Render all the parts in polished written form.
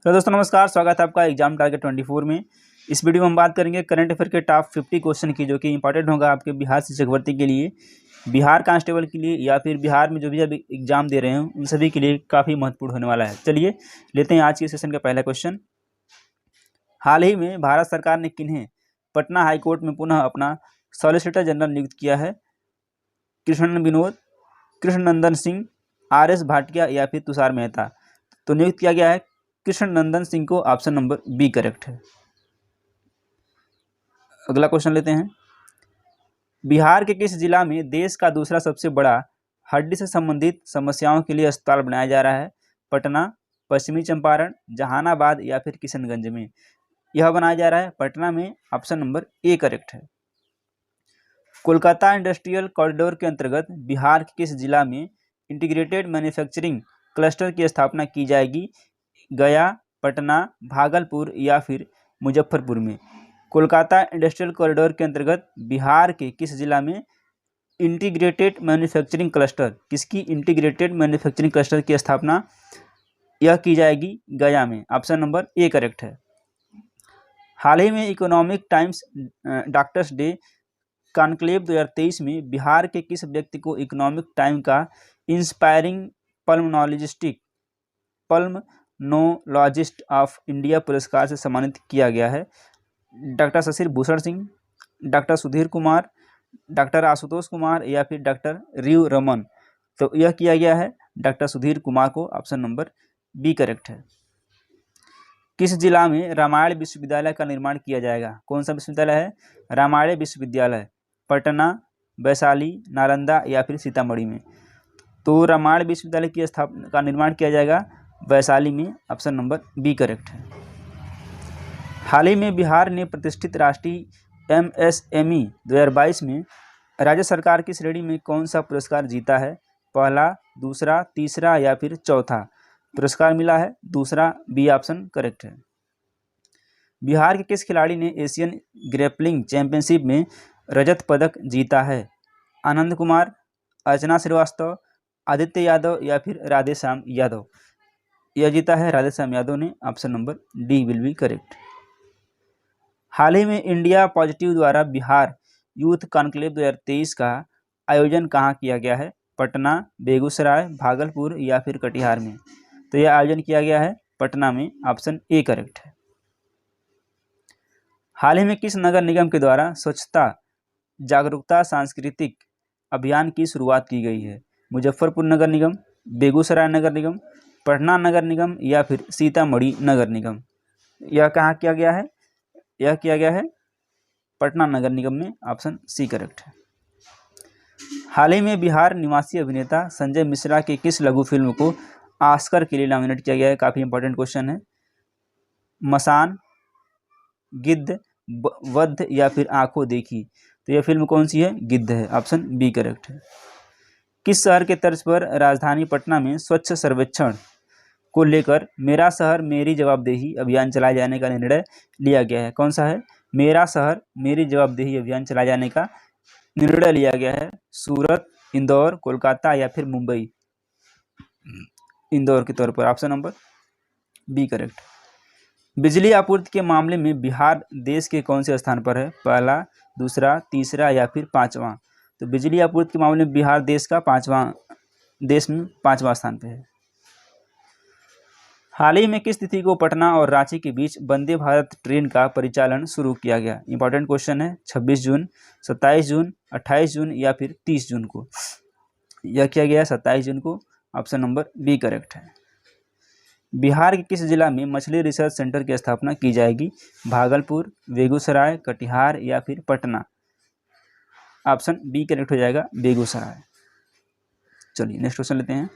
तो दोस्तों नमस्कार, स्वागत है आपका एग्जाम टारगेट 24 में। इस वीडियो में हम बात करेंगे करंट अफेयर के टॉप 50 क्वेश्चन की, जो कि इंपॉर्टेंट होगा आपके बिहार शिक्षक भर्ती के लिए, बिहार कांस्टेबल के लिए, या फिर बिहार में जो भी अभी एग्जाम दे रहे हैं उन सभी के लिए काफ़ी महत्वपूर्ण होने वाला है। चलिए लेते हैं आज के सेशन का पहला क्वेश्चन। हाल ही में भारत सरकार ने किन्हें पटना हाईकोर्ट में पुनः अपना सॉलिसिटर जनरल नियुक्त किया है? कृष्ण विनोद, कृष्णनंदन सिंह, RS भाटिया या फिर तुषार मेहता। तो नियुक्त किया गया है कृष्णनंदन सिंह को। ऑप्शन नंबर बी करेक्ट है। अगला क्वेश्चन लेते हैं। बिहार के किस जिला में देश का दूसरा सबसे बड़ा हड्डी से संबंधित समस्याओं के लिए अस्पताल बनाया जा रहा है? पटना, पश्चिमी चंपारण, जहानाबाद या फिर किशनगंज में। यह बनाया जा रहा है पटना में। ऑप्शन नंबर ए करेक्ट है। कोलकाता इंडस्ट्रियल कॉरिडोर के अंतर्गत बिहार के किस जिला में इंटीग्रेटेड मैन्युफैक्चरिंग क्लस्टर की स्थापना की जाएगी? गया, पटना, भागलपुर या फिर मुजफ्फरपुर में। कोलकाता इंडस्ट्रियल कॉरिडोर के अंतर्गत बिहार के किस जिला में इंटीग्रेटेड मैन्युफैक्चरिंग क्लस्टर, किसकी इंटीग्रेटेड मैन्युफैक्चरिंग क्लस्टर की स्थापना यह की जाएगी? गया में। ऑप्शन नंबर ए करेक्ट है। हाल ही में Economic Times doctors day conclave 2023 में बिहार के किस व्यक्ति को इकोनॉमिक टाइम का इंस्पायरिंग पल्मनोलॉजिस्ट ऑफ इंडिया पुरस्कार से सम्मानित किया गया है? Doctor Shashir Bhushan Singh, doctor Sudhir Kumar, doctor Ashutosh Kumar या फिर डॉक्टर रिव रमन। तो यह किया गया है डॉक्टर सुधीर कुमार को। ऑप्शन नंबर बी करेक्ट है। किस जिला में रामायण विश्वविद्यालय का निर्माण किया जाएगा? कौन सा विश्वविद्यालय है? रामायण विश्वविद्यालय। पटना, वैशाली, नालंदा या फिर सीतामढ़ी में। तो रामायण विश्वविद्यालय की स्थापना का निर्माण किया जाएगा वैशाली में। ऑप्शन नंबर बी करेक्ट है। हाल ही में बिहार ने प्रतिष्ठित राष्ट्रीय MSME 2022 में राज्य सरकार की श्रेणी में कौन सा पुरस्कार जीता है? पहला, दूसरा, तीसरा या फिर चौथा पुरस्कार मिला है? दूसरा, बी ऑप्शन करेक्ट है। बिहार के किस खिलाड़ी ने एशियन ग्रैपलिंग चैंपियनशिप में रजत पदक जीता है? आनंद कुमार, अर्चना श्रीवास्तव, आदित्य यादव या फिर राधेश्याम यादव। यह जीता है राधेश्याम यादव ने। Option number D will be correct. हाल ही में इंडिया पॉजिटिव द्वारा बिहार यूथ कॉन्क्लेव 2023 का आयोजन कहाँ किया गया है? पटना, बेगूसराय, भागलपुर या फिर कटिहार में। तो यह आयोजन किया गया है पटना में। ऑप्शन ए करेक्ट है। हाल ही में किस नगर निगम के द्वारा स्वच्छता जागरूकता सांस्कृतिक अभियान की शुरुआत की गई है? मुजफ्फरपुर नगर निगम, बेगूसराय नगर निगम, पटना नगर निगम या फिर सीतामढ़ी नगर निगम। यह कहाँ किया गया है? यह किया गया है पटना नगर निगम में। ऑप्शन सी करेक्ट है। हाल ही में बिहार निवासी अभिनेता संजय मिश्रा की किस लघु फिल्म को ऑस्कर के लिए नॉमिनेट किया गया है? काफ़ी इंपॉर्टेंट क्वेश्चन है। मसान, गिद्ध, वध या फिर आंखों देखी। तो यह फिल्म कौन सी है? गिद्ध है। ऑप्शन बी करेक्ट है। किस शहर के तर्ज पर राजधानी पटना में स्वच्छ सर्वेक्षण को लेकर मेरा शहर मेरी जवाबदेही अभियान चलाए जाने का निर्णय लिया गया है? कौन सा है? मेरा शहर मेरी जवाबदेही अभियान चलाए जाने का निर्णय लिया गया है। सूरत, इंदौर, कोलकाता या फिर मुंबई। इंदौर के तौर पर। Option number B correct. बिजली आपूर्ति के मामले में बिहार देश के कौन से स्थान पर है? पहला, दूसरा, तीसरा या फिर पांचवा। तो बिजली आपूर्ति के मामले में बिहार देश में पांचवा स्थान पे है। हाल ही में किस तिथि को पटना और रांची के बीच वंदे भारत ट्रेन का परिचालन शुरू किया गया? इंपॉर्टेंट क्वेश्चन है। 26 जून, 27 जून, 28 जून या फिर 30 जून को। यह किया गया 27 जून को। ऑप्शन नंबर बी करेक्ट है। बिहार के किस जिला में मछली रिसर्च सेंटर की स्थापना की जाएगी? भागलपुर, बेगूसराय, कटिहार या फिर पटना। ऑप्शन बी करेक्ट हो जाएगा, बेगूसराय। चलिए नेक्स्ट क्वेश्चन लेते हैं।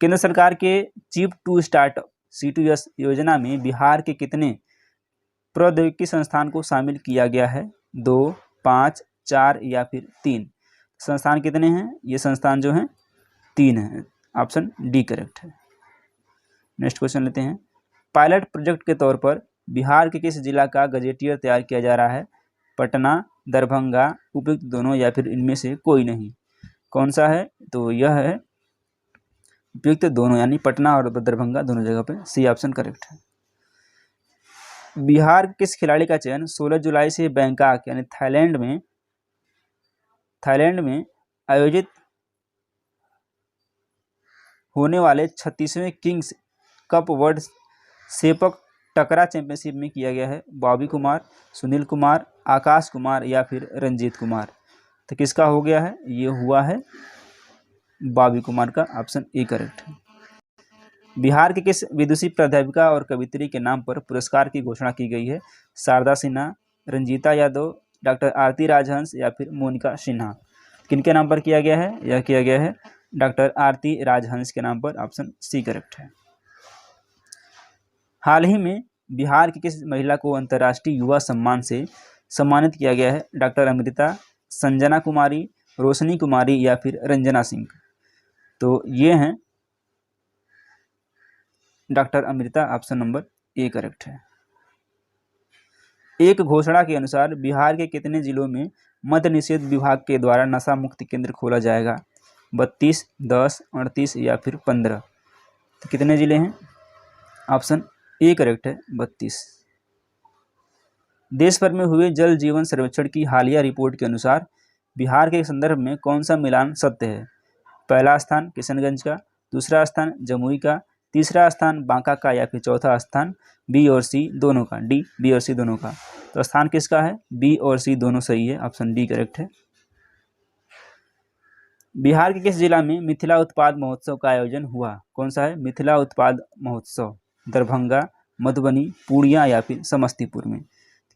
केंद्र सरकार के चीप टू स्टार्टअप C2S योजना में बिहार के कितने प्रौद्योगिकी संस्थान को शामिल किया गया है? 2, 5, 4 या फिर 3। संस्थान कितने हैं? ये संस्थान जो हैं 3 हैं। ऑप्शन डी करेक्ट है। नेक्स्ट क्वेश्चन लेते हैं। पायलट प्रोजेक्ट के तौर पर बिहार के किस जिला का गजेटियर तैयार किया जा रहा है? पटना, दरभंगा, उपयुक्त दोनों या फिर इनमें से कोई नहीं। कौन सा है? तो यह है उपयुक्त दोनों, यानी पटना और दरभंगा दोनों जगह पे। सी ऑप्शन करेक्ट है। बिहार के किस खिलाड़ी का चयन 16 जुलाई से बैंकॉक यानी थाईलैंड में आयोजित होने वाले 36वें किंग्स कप वर्ल्ड सेपक टकरा चैंपियनशिप में किया गया है? बॉबी कुमार, सुनील कुमार, आकाश कुमार या फिर रंजीत कुमार? तो किसका हो गया है? ये हुआ है बॉबी कुमार का, ऑप्शन ए करेक्ट है। बिहार के किस विदुषी प्राध्यापिका और कवित्री के नाम पर पुरस्कार की घोषणा की गई है? शारदा सिन्हा, रंजीता यादव, डॉक्टर आरती राजहंस या फिर मोनिका सिन्हा? किनके नाम पर किया गया है? यह किया गया है डॉक्टर आरती राजहंस के नाम पर, ऑप्शन सी करेक्ट है। हाल ही में बिहार की किस महिला को अंतर्राष्ट्रीय युवा सम्मान से सम्मानित किया गया है? डॉक्टर अमृता, संजना कुमारी, रोशनी कुमारी या फिर रंजना सिंह? तो ये हैं doctor Amrita, option number A correct है। एक घोषणा के अनुसार बिहार के कितने जिलों में मद्य निषेध विभाग के द्वारा नशा मुक्ति केंद्र खोला जाएगा? 32, 10, 38 या फिर 15? तो कितने जिले हैं? ऑप्शन ए करेक्ट है, 32। देश भर में हुए जल जीवन सर्वेक्षण की हालिया रिपोर्ट के अनुसार बिहार के संदर्भ में कौन सा मिलान सत्य है? पहला स्थान किशनगंज का, दूसरा स्थान जमुई का, तीसरा स्थान बांका का या फिर चौथा स्थान बी और सी दोनों का? डी, बी और सी दोनों का। तो स्थान किसका है? बी और सी दोनों सही है, ऑप्शन डी करेक्ट है। बिहार के किस जिला में मिथिला उत्पाद महोत्सव का आयोजन हुआ? कौन सा है मिथिला उत्पाद महोत्सव? दरभंगा, मधुबनी, पूर्णिया या फिर समस्तीपुर में?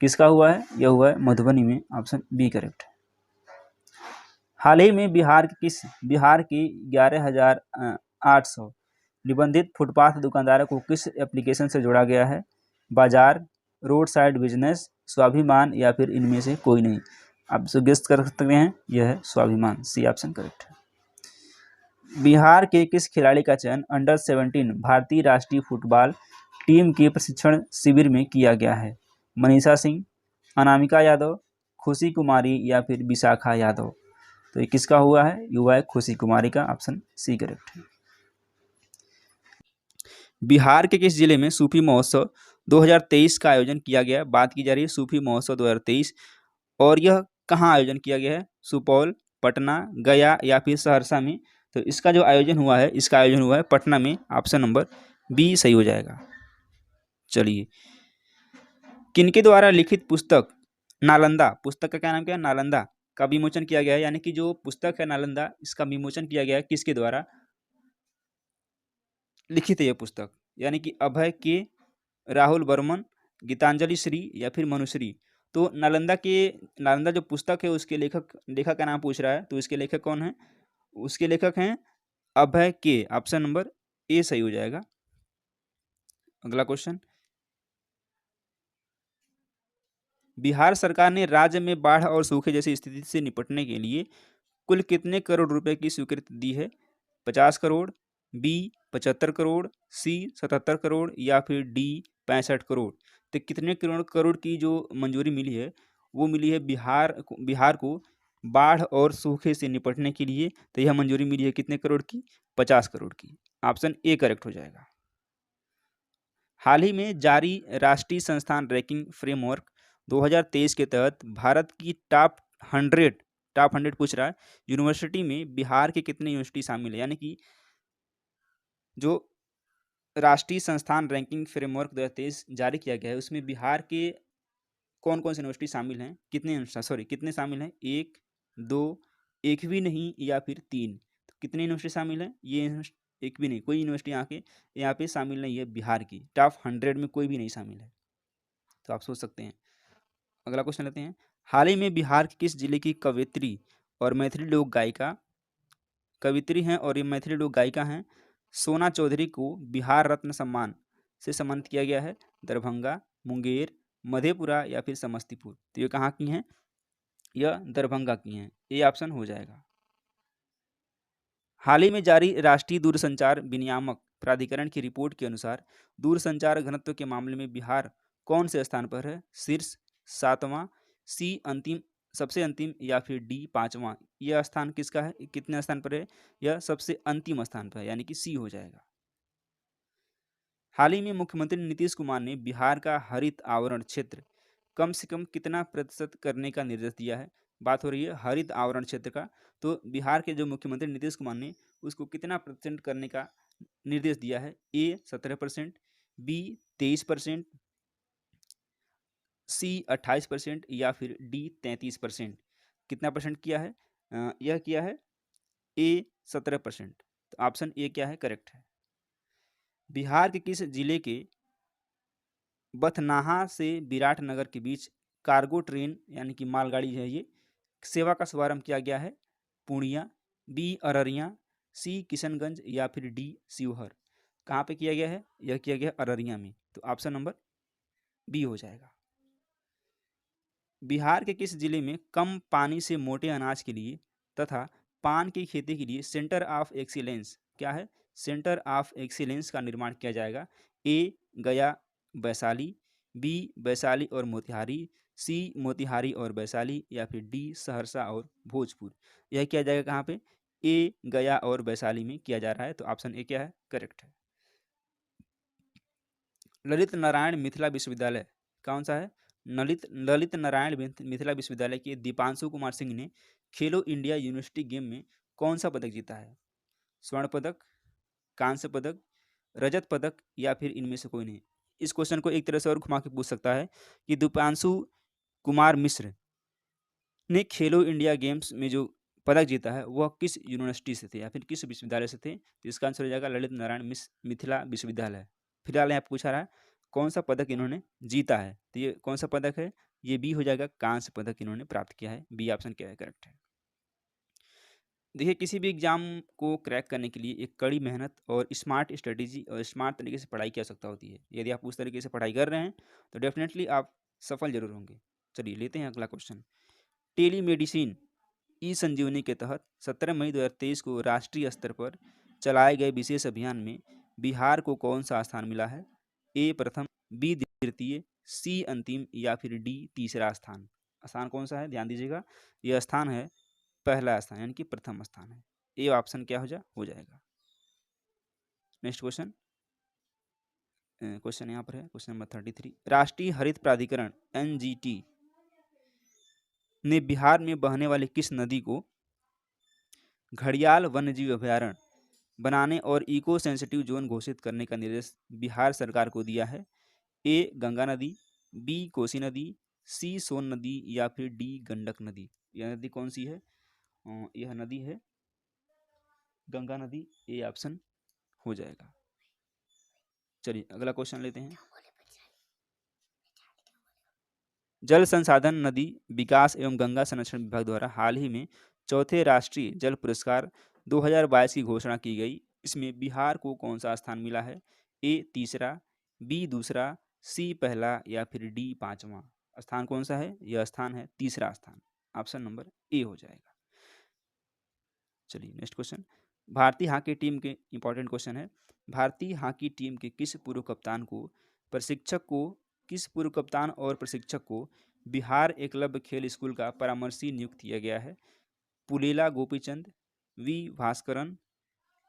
किसका हुआ है? यह हुआ है मधुबनी में, ऑप्शन बी करेक्ट है। हाल ही में बिहार की 11,800 निबंधित फुटपाथ दुकानदारों को किस एप्लीकेशन से जोड़ा गया है? बाजार, रोड साइड बिजनेस, स्वाभिमान या फिर इनमें से कोई नहीं? आप गेस कर सकते हैं, यह है स्वाभिमान, सी ऑप्शन करेक्ट है। बिहार के किस खिलाड़ी का चयन अंडर 17 भारतीय राष्ट्रीय फुटबॉल टीम के प्रशिक्षण शिविर में किया गया है? मनीषा सिंह, अनामिका यादव, खुशी कुमारी या फिर विशाखा यादव? तो ये किसका हुआ है? युवा है खुशी कुमारी का, ऑप्शन सी करेक्ट है। बिहार के किस जिले में सूफी महोत्सव 2023 का आयोजन किया गया? बात की जा रही है सूफी महोत्सव 2023, और यह कहाँ आयोजन किया गया है? सुपौल, पटना, गया या फिर सहरसा में? तो इसका जो आयोजन हुआ है, इसका आयोजन हुआ है पटना में, ऑप्शन नंबर बी सही हो जाएगा। चलिए, किनके द्वारा लिखित पुस्तक नालंदा, पुस्तक का क्या नाम क्या है? नालंदा का विमोचन किया गया है, यानी कि जो पुस्तक है नालंदा, इसका विमोचन किया गया है किसके द्वारा लिखित है यह पुस्तक? यानी कि अभय के, राहुल बर्मन, गीतांजलि श्री या फिर मनुश्री? तो नालंदा जो पुस्तक है उसके लेखक का नाम पूछ रहा है, तो इसके लेखक कौन है? उसके लेखक हैं अभय के, ऑप्शन नंबर ए सही हो जाएगा। अगला क्वेश्चन, बिहार सरकार ने राज्य में बाढ़ और सूखे जैसी स्थिति से निपटने के लिए कुल कितने करोड़ रुपए की स्वीकृति दी है? 50 करोड़, बी 75 करोड़, सी 77 करोड़ या फिर डी 65 करोड़? तो कितने करोड़ की जो मंजूरी मिली है, वो मिली है बिहार को बाढ़ और सूखे से निपटने के लिए। तो यह मंजूरी मिली है कितने करोड़ की? 50 करोड़ की, ऑप्शन ए करेक्ट हो जाएगा। हाल ही में जारी राष्ट्रीय संस्थान रैंकिंग फ्रेमवर्क 2023 के तहत भारत की टॉप 100 पूछ रहा है यूनिवर्सिटी में बिहार के कितने यूनिवर्सिटी शामिल है? यानी कि जो राष्ट्रीय संस्थान रैंकिंग फ्रेमवर्क 2023 जारी किया गया है, उसमें बिहार के कौन कौन से यूनिवर्सिटी शामिल हैं? कितने शामिल हैं? 1, 2, एक भी नहीं या फिर 3? तो कितने यूनिवर्सिटी शामिल हैं? ये एक भी नहीं, कोई यूनिवर्सिटी यहाँ पे शामिल नहीं है। बिहार की टॉप 100 में कोई भी नहीं शामिल है, तो आप सोच सकते हैं। अगला क्वेश्चन लेते हैं, हाल ही में बिहार के किस जिले की कवयित्री और मैथिली लोक गायिका हैं सोना चौधरी को बिहार रत्न सम्मान से सम्मानित किया गया है? दरभंगा, मुंगेर, मधेपुरा या फिर समस्तीपुर? तो ये कहाँ की हैं? यह दरभंगा की हैं, ए ऑप्शन हो जाएगा। हाल ही में जारी राष्ट्रीय दूरसंचार विनियामक प्राधिकरण की रिपोर्ट के अनुसार दूरसंचार घनत्व के मामले में बिहार कौन से स्थान पर है? शीर्ष, 7वां, सी सबसे अंतिम या फिर डी 5वां? यह स्थान किसका है? कितने स्थान पर है? यह सबसे अंतिम स्थान पर है, यानी कि सी हो जाएगा। हाल ही में मुख्यमंत्री नीतीश कुमार ने बिहार का हरित आवरण क्षेत्र कम से कम कितना प्रतिशत करने का निर्देश दिया है। बात हो रही है हरित आवरण क्षेत्र का, तो बिहार के जो मुख्यमंत्री नीतीश कुमार ने उसको कितना प्रतिशत करने का निर्देश दिया है। ए 17%, बी 23%, सी 28% या फिर डी 33%। कितना परसेंट किया है? यह किया है ए 17%। तो ऑप्शन ए क्या है? करेक्ट है। बिहार के किस जिले के बथनाहा से विराटनगर के बीच कार्गो ट्रेन यानी कि मालगाड़ी है ये सेवा का शुभारंभ किया गया है? पूर्णिया, बी अररिया, सी किशनगंज या फिर डी शिवहर। कहाँ पे किया गया है? यह किया गया अररिया में। तो ऑप्शन नंबर बी हो जाएगा। बिहार के किस जिले में कम पानी से मोटे अनाज के लिए तथा पान की खेती के लिए सेंटर ऑफ एक्सीलेंस क्या है? सेंटर ऑफ एक्सीलेंस का निर्माण किया जाएगा? ए गया वैशाली, बी वैशाली और मोतिहारी, सी मोतिहारी और वैशाली या फिर डी सहरसा और भोजपुर। यह किया जाएगा कहाँ पे? ए गया और वैशाली में किया जा रहा है। तो ऑप्शन ए क्या है? करेक्ट है। ललित नारायण मिथिला विश्वविद्यालय कौन सा है? ललित नारायण मिथिला विश्वविद्यालय के दीपांशु कुमार सिंह ने खेलो इंडिया यूनिवर्सिटी गेम में कौन सा पदक जीता है? स्वर्ण पदक, कांस्य पदक, रजत पदक या फिर इनमें से कोई नहीं। इस क्वेश्चन को एक तरह से और घुमा के पूछ सकता है कि दीपांशु कुमार मिश्र ने खेलो इंडिया गेम्स में जो पदक जीता है वह किस यूनिवर्सिटी से थे या फिर किस विश्वविद्यालय से थे? इसका आंसर हो जाएगा ललित नारायण मिथिला विश्वविद्यालय। फिलहाल यहाँ पूछा रहा है कौन सा पदक इन्होंने जीता है, तो ये कौन सा पदक है? ये बी हो जाएगा, कांस्य पदक इन्होंने प्राप्त किया है। बी ऑप्शन क्या है? करेक्ट है। देखिए किसी भी एग्जाम को क्रैक करने के लिए एक कड़ी मेहनत और स्मार्ट स्ट्रेटेजी और स्मार्ट तरीके से पढ़ाई की आवश्यकता होती है। यदि आप उस तरीके से पढ़ाई कर रहे हैं तो डेफिनेटली आप सफल जरूर होंगे। चलिए लेते हैं अगला क्वेश्चन। टेलीमेडिसिन ई संजीवनी के तहत 17 मई 2023 को राष्ट्रीय स्तर पर चलाए गए विशेष अभियान में बिहार को कौन सा स्थान मिला है? ए प्रथम, बी द्वितीय, सी अंतिम या फिर डी तीसरा स्थान। स्थान कौन सा है? ध्यान दीजिएगा, यह स्थान है पहला स्थान यानी कि प्रथम स्थान है। ए ऑप्शन क्या हो जाएगा। नेक्स्ट क्वेश्चन, क्वेश्चन यहाँ पर है क्वेश्चन नंबर 33। राष्ट्रीय हरित प्राधिकरण NGT ने बिहार में बहने वाली किस नदी को घड़ियाल वन्यजीव अभयारण्य बनाने और इको सेंसिटिव जोन घोषित करने का निर्देश बिहार सरकार को दिया है? ए गंगा नदी, बी कोसी नदी, सी सोन नदी या फिर डी गंडक नदी। यह नदी कौन सी है? यह नदी है गंगा नदी। ए ऑप्शन हो जाएगा। चलिए अगला क्वेश्चन लेते हैं। जल संसाधन नदी विकास एवं गंगा संरक्षण विभाग द्वारा हाल ही में चौथे राष्ट्रीय जल पुरस्कार 2022 की घोषणा की गई। इसमें बिहार को कौन सा स्थान मिला है? ए तीसरा, बी दूसरा, सी पहला या फिर डी पांचवा। स्थान कौन सा है? यह स्थान है तीसरा स्थान। ऑप्शन नंबर ए हो जाएगा। चलिए नेक्स्ट क्वेश्चन। भारतीय हॉकी टीम के इंपॉर्टेंट क्वेश्चन है। भारतीय हॉकी टीम के किस पूर्व कप्तान और प्रशिक्षक को बिहार एकलव्य खेल स्कूल का परामर्शी नियुक्त किया गया है? पुलेला गोपीचंद, वी भास्करन,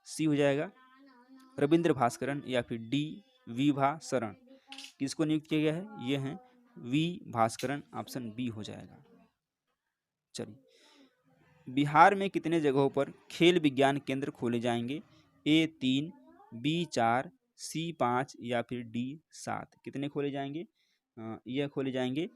सी हो जाएगा रविंद्र भास्करन या फिर डी विभा शरण। किसको नियुक्त किया गया है? ये हैं वी भास्करन। ऑप्शन बी हो जाएगा। चलिए बिहार में कितने जगहों पर खेल विज्ञान केंद्र खोले जाएंगे? ए 3, बी 4, सी 5 या फिर डी 7। कितने खोले जाएंगे? यह खोले जाएंगे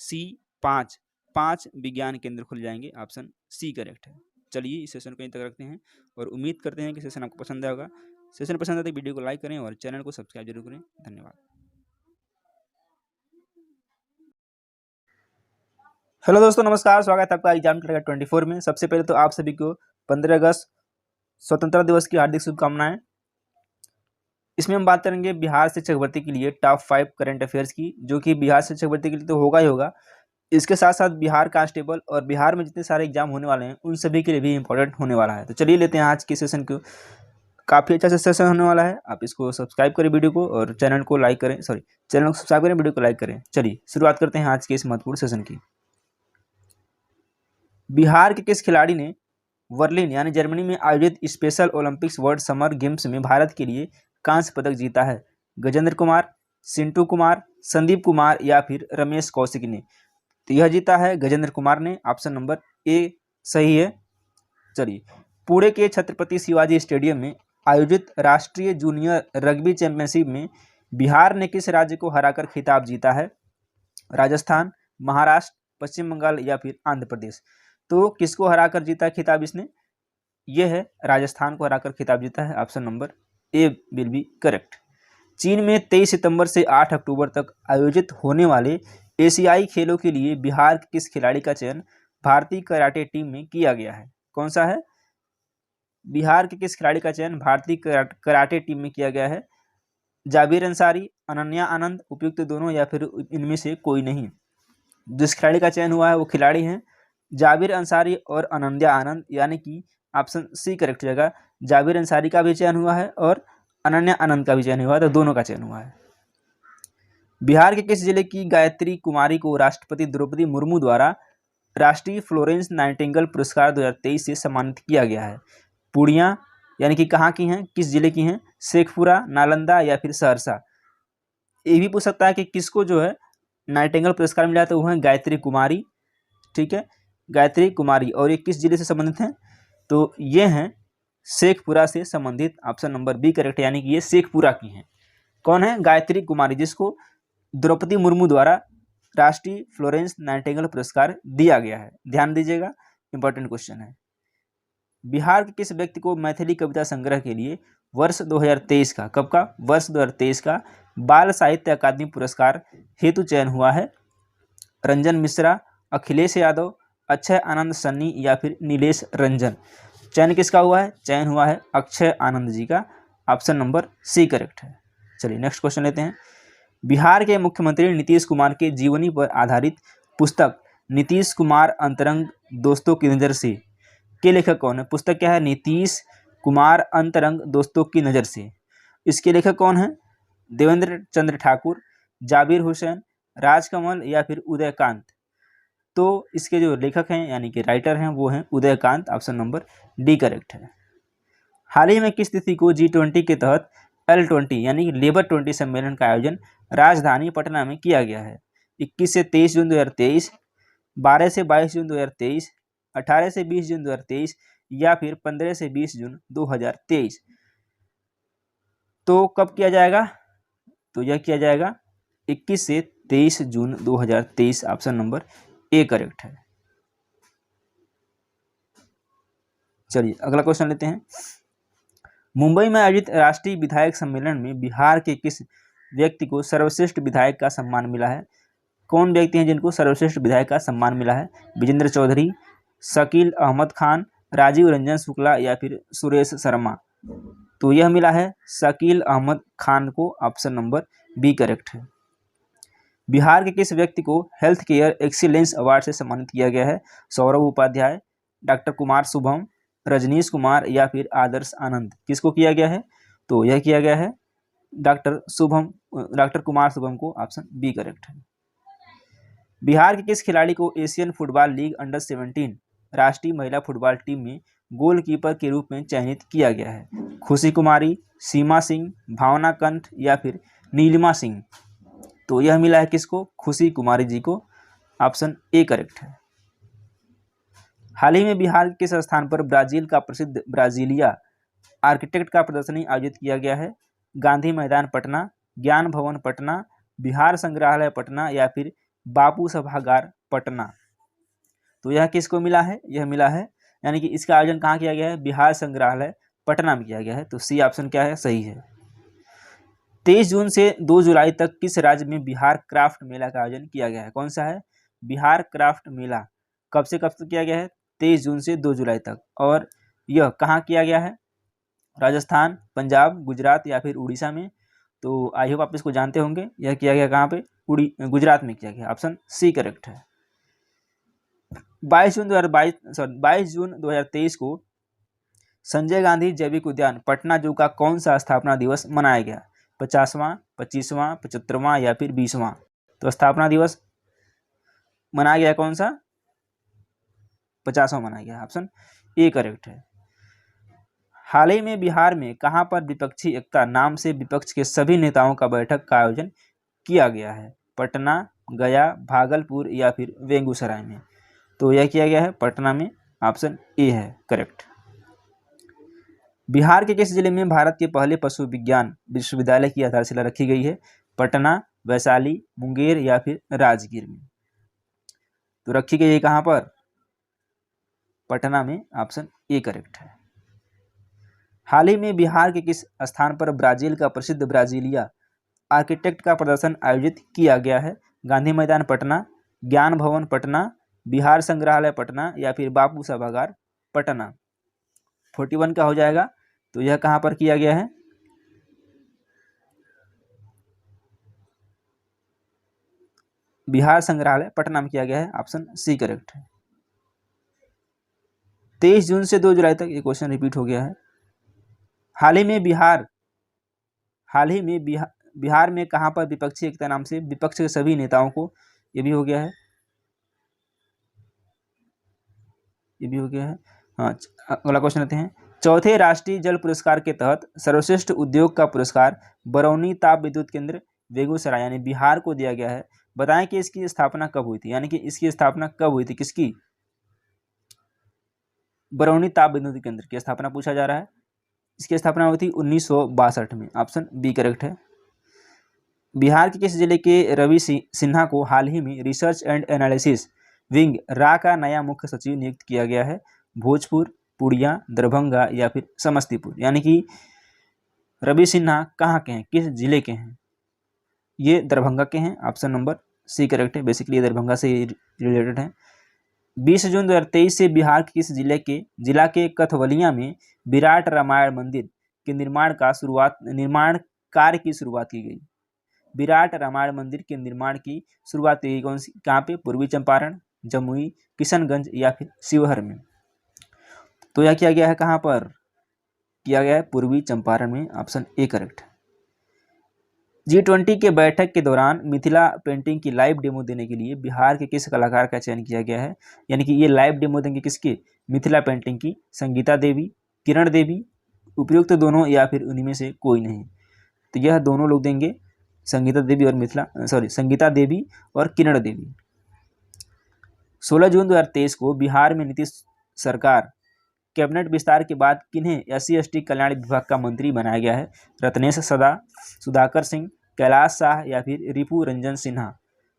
सी 5। 5 विज्ञान केंद्र खोले जाएंगे। ऑप्शन सी करेक्ट है। चलिए इस सेशन को यहीं तक रखते हैं और उम्मीद करते हैं कि सेशन आपको पसंद आया होगा। सेशन पसंद आए तो वीडियो को लाइक करें और चैनल को सब्सक्राइब जरूर करें। धन्यवाद। हेलो दोस्तों, नमस्कार। स्वागत है आपका एग्जाम ट्रैकर 24 में। सबसे पहले तो आप सभी को 15 अगस्त स्वतंत्रता दिवस की हार्दिक शुभकामनाएं। इसमें हम बात करेंगे बिहार शिक्षक भर्ती के लिए टॉप 5 करंट अफेयर्स की, जो कि बिहार शिक्षक भर्ती के लिए तो होगा ही होगा। इसके साथ साथ बिहार कांस्टेबल और बिहार में जितने सारे एग्जाम होने वाले हैं उन सभी के लिए भी इंपॉर्टेंट होने वाला है। तो चलिए लेते हैं आज के सेशन को। काफ़ी अच्छा सेशन होने वाला है। आप इसको सब्सक्राइब करें वीडियो को और चैनल को सब्सक्राइब करें, वीडियो को लाइक करें। चलिए शुरुआत करते हैं आज के इस महत्वपूर्ण सेशन की। बिहार के किस खिलाड़ी ने बर्लिन यानी जर्मनी में आयोजित special Olympics world summer games में भारत के लिए कांस्य पदक जीता है? गजेंद्र कुमार, सिंटू कुमार, संदीप कुमार या फिर रमेश कौशिक ने? तो यह जीता है गजेंद्र कुमार ने, ऑप्शन नंबर ए सही है। चलिए, पुणे के छत्रपति शिवाजी स्टेडियम में आयोजित राष्ट्रीय जूनियर रग्बी चैंपियनशिप में बिहार ने किस राज्य को हराकर खिताब जीता है? राजस्थान, महाराष्ट्र, पश्चिम बंगाल या फिर आंध्र प्रदेश? तो किसको हराकर जीता खिताब इसने? यह है राजस्थान को हराकर खिताब जीता है, option number A will be correct. चीन में 23 सितंबर से 8 अक्टूबर तक आयोजित होने वाले एशियाई खेलों के लिए बिहार के किस खिलाड़ी का चयन भारतीय कराटे टीम में किया गया है? कौन सा है? बिहार के किस खिलाड़ी का चयन भारतीय कराटे टीम में किया गया है? जाबिर अंसारी, अनन्या आनंद, उपयुक्त दोनों या फिर इनमें से कोई नहीं? जिस खिलाड़ी का चयन हुआ है वो खिलाड़ी हैं जाबिर अंसारी और अनन्या आनंद, यानी कि ऑप्शन सी करेक्ट जगह। जाबिर अंसारी का भी चयन हुआ है और अनन्या आनंद का भी चयन हुआ है, तो दोनों का चयन हुआ है। बिहार के किस जिले की गायत्री कुमारी को राष्ट्रपति द्रौपदी मुर्मू द्वारा राष्ट्रीय फ्लोरेंस नाइटिंगेल पुरस्कार 2023 से सम्मानित किया गया है? पूर्णिया, यानी कि कहाँ की हैं, किस जिले की हैं? शेखपुरा, नालंदा या फिर सहरसा? ये भी पूछ सकता है कि किसको जो है नाइटिंगेल पुरस्कार मिला, तो वो है गायत्री कुमारी। ठीक है, गायत्री कुमारी, और ये किस जिले से संबंधित हैं? तो ये हैं शेखपुरा से संबंधित, ऑप्शन नंबर बी करेक्ट, यानी कि ये शेखपुरा की हैं। कौन है? गायत्री कुमारी, जिसको द्रौपदी मुर्मू द्वारा राष्ट्रीय फ्लोरेंस नाइटिंगेल पुरस्कार दिया गया है। ध्यान दीजिएगा, इंपॉर्टेंट क्वेश्चन है। बिहार के किस व्यक्ति को मैथिली कविता संग्रह के लिए वर्ष 2023 का, कब का? वर्ष 2023 का बाल साहित्य अकादमी पुरस्कार हेतु चयन हुआ है? रंजन मिश्रा, अखिलेश यादव, अक्षय आनंद सन्नी या फिर नीलेश रंजन? चयन किसका हुआ है? चयन हुआ है अक्षय आनंद जी का, ऑप्शन नंबर सी करेक्ट है। चलिए नेक्स्ट क्वेश्चन लेते हैं। बिहार के मुख्यमंत्री नीतीश कुमार के जीवनी पर आधारित पुस्तक नीतीश कुमार अंतरंग दोस्तों की नज़र से के लेखक कौन है? पुस्तक क्या है? नीतीश कुमार अंतरंग दोस्तों की नज़र से। इसके लेखक कौन है? देवेंद्र चंद्र ठाकुर, जाबिर हुसैन, राजकमल या फिर उदयकांत? तो इसके जो लेखक हैं यानी कि राइटर हैं वो हैं Udaykant, option number D correct है। हाल ही में किस तिथि को G20 के तहत L20 यानी कि लेबर 20 सम्मेलन का आयोजन राजधानी पटना में किया गया है? 21 से 23 जून 2023, 12 से 22 जून 2023, 18 से 20 जून 2023 या फिर 15 से 20 जून 2023? तो कब किया जाएगा? तो यह किया जाएगा 21 से 23 जून 2023, ऑप्शन नंबर ए करेक्ट है। चलिए अगला क्वेश्चन लेते हैं। मुंबई में आयोजित राष्ट्रीय विधायक सम्मेलन में बिहार के किस व्यक्ति को सर्वश्रेष्ठ विधायक का सम्मान मिला है? कौन व्यक्ति हैं जिनको सर्वश्रेष्ठ विधायक का सम्मान मिला है? विजेंद्र चौधरी, शकील अहमद खान, राजीव रंजन शुक्ला या फिर सुरेश शर्मा? तो यह मिला है शकील अहमद खान को, ऑप्शन नंबर बी करेक्ट है। बिहार के किस व्यक्ति को हेल्थ केयर एक्सीलेंस अवार्ड से सम्मानित किया गया है? सौरभ उपाध्याय, डॉक्टर कुमार शुभम, रजनीश कुमार या फिर आदर्श आनंद? किसको किया गया है? तो यह किया गया है डॉक्टर कुमार शुभम को, ऑप्शन बी करेक्ट है। बिहार के किस खिलाड़ी को एशियन फुटबॉल लीग अंडर 17 राष्ट्रीय महिला फुटबॉल टीम में गोलकीपर के रूप में चयनित किया गया है? खुशी कुमारी, सीमा सिंह, भावना कंठ या फिर नीलिमा सिंह? तो यह मिला है किसको? खुशी कुमारी जी को, ऑप्शन ए करेक्ट है। हाल ही में बिहार के किस स्थान पर ब्राजील का प्रसिद्ध ब्राजीलिया आर्किटेक्ट का प्रदर्शनी आयोजित किया गया है? गांधी मैदान पटना, ज्ञान भवन पटना, बिहार संग्रहालय पटना या फिर बापू सभागार पटना? तो यह किसको मिला है? यह मिला है, यानी कि इसका आयोजन कहाँ किया गया है? बिहार संग्रहालय पटना में किया गया है। तो सी ऑप्शन क्या है? सही है। 23 जून से 2 जुलाई तक किस राज्य में बिहार क्राफ्ट मेला का आयोजन किया गया है? कौन सा है? बिहार क्राफ्ट मेला कब से कब तक किया गया है? 23 जून से 2 जुलाई तक। और यह कहाँ किया गया है? राजस्थान, पंजाब, गुजरात या फिर उड़ीसा में? तो आई होप आप इसको जानते होंगे। यह किया गया कहाँ पे? गुजरात में किया गया, ऑप्शन सी करेक्ट है। 22 जून 2023 को संजय गांधी जैविक उद्यान पटना जू का कौन सा स्थापना दिवस मनाया गया? 50वां, 25वां, 75वां या फिर 20वां? तो स्थापना दिवस मनाया गया कौन सा? 50वां मनाया गया, ऑप्शन ए करेक्ट है। हाल ही में बिहार में कहाँ पर विपक्षी एकता नाम से विपक्ष के सभी नेताओं का बैठक का आयोजन किया गया है? पटना, गया, भागलपुर या फिर बेगूसराय में? तो यह किया गया है पटना में, ऑप्शन ए है करेक्ट। बिहार के किस जिले में भारत के पहले पशु विज्ञान विश्वविद्यालय की आधारशिला रखी गई है? पटना, वैशाली, मुंगेर या फिर राजगीर में? तो रखी गई है कहाँ पर? पटना में, ऑप्शन ए करेक्ट है। हाल ही में बिहार के किस स्थान पर ब्राजील का प्रसिद्ध ब्राजीलिया आर्किटेक्ट का प्रदर्शन आयोजित किया गया है? गांधी मैदान पटना, ज्ञान भवन पटना, बिहार संग्रहालय पटना या फिर बापू सभागार पटना? 41 का हो जाएगा। तो यह कहाँ पर किया गया है? बिहार संग्रहालय पटना में किया गया है, ऑप्शन सी करेक्ट है। 23 जून से 2 जुलाई तक ये क्वेश्चन रिपीट हो गया है। हाल ही में बिहार में कहाँ पर विपक्षी एकता नाम से विपक्ष के सभी नेताओं को, ये भी हो गया है, ये भी हो गया है। हाँ, अगला क्वेश्चन लेते हैं। चौथे राष्ट्रीय जल पुरस्कार के तहत सर्वश्रेष्ठ उद्योग का पुरस्कार बरौनी ताप विद्युत केंद्र बेगूसराय यानी बिहार को दिया गया है। बताएं कि इसकी स्थापना कब हुई थी, यानी कि इसकी स्थापना कब हुई थी, किसकी? बरौनी ताप विद्युत केंद्र की स्थापना पूछा जा रहा है। इसकी स्थापना हुई थी 1962 में, ऑप्शन बी करेक्ट है। बिहार के किस जिले के रवि सिन्हा को हाल ही में रिसर्च एंड एनालिसिस विंग रा का नया मुख्य सचिव नियुक्त किया गया है? भोजपुर, पूर्णिया, दरभंगा या फिर समस्तीपुर? यानी कि रवि सिन्हा कहाँ के हैं, किस जिले के हैं? ये दरभंगा के हैं, ऑप्शन नंबर सी करेक्ट है। बेसिकली ये दरभंगा से रिलेटेड है। 20 जून 2023 से बिहार के किस जिला के कथवलिया में विराट रामायण मंदिर के निर्माण कार्य की शुरुआत की गई? विराट रामायण मंदिर के निर्माण की शुरुआत की गई कौन सी, कहाँ पे? पूर्वी चंपारण, जमुई, किशनगंज या फिर शिवहर में? तो यह किया गया है कहाँ पर? किया गया है पूर्वी चंपारण में, ऑप्शन ए करेक्ट है। G20 के बैठक के दौरान मिथिला पेंटिंग की लाइव डेमो देने के लिए बिहार के किस कलाकार का चयन किया गया है? यानी कि ये लाइव डेमो देंगे किसकी? मिथिला पेंटिंग की। संगीता देवी, किरण देवी, उपयुक्त दोनों या फिर उन्हीं में से कोई नहीं? तो यह दोनों लोग देंगे, संगीता देवी और किरण देवी। 16 जून 2023 को बिहार में नीतीश सरकार कैबिनेट विस्तार के बाद किन्हें SC/ST कल्याण विभाग का मंत्री बनाया गया है? रत्नेश सदा, सुधाकर सिंह, कैलाश शाह या फिर रिपु रंजन सिन्हा?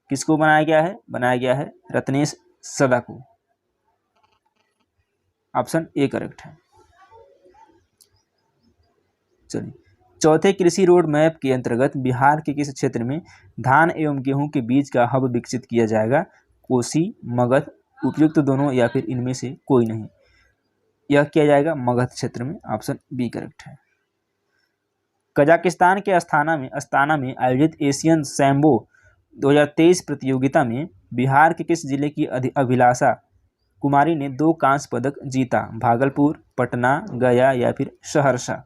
किसको बनाया गया है? बनाया गया है रत्नेश सदा को, ऑप्शन ए करेक्ट है। चलिए, चौथे कृषि रोड मैप के अंतर्गत बिहार के किस क्षेत्र में धान एवं गेहूं के बीज का हब विकसित किया जाएगा? कोसी, मगध, उपयुक्त दोनों या फिर इनमें से कोई नहीं? यह किया जाएगा मगध क्षेत्र में, ऑप्शन बी करेक्ट है। कजाकिस्तान के अस्ताना में आयोजित एशियन सैम्बो 2023 प्रतियोगिता में बिहार के किस जिले की अभिलाषा कुमारी ने 2 कांस्य पदक जीता? भागलपुर, पटना, गया या फिर सहरसा?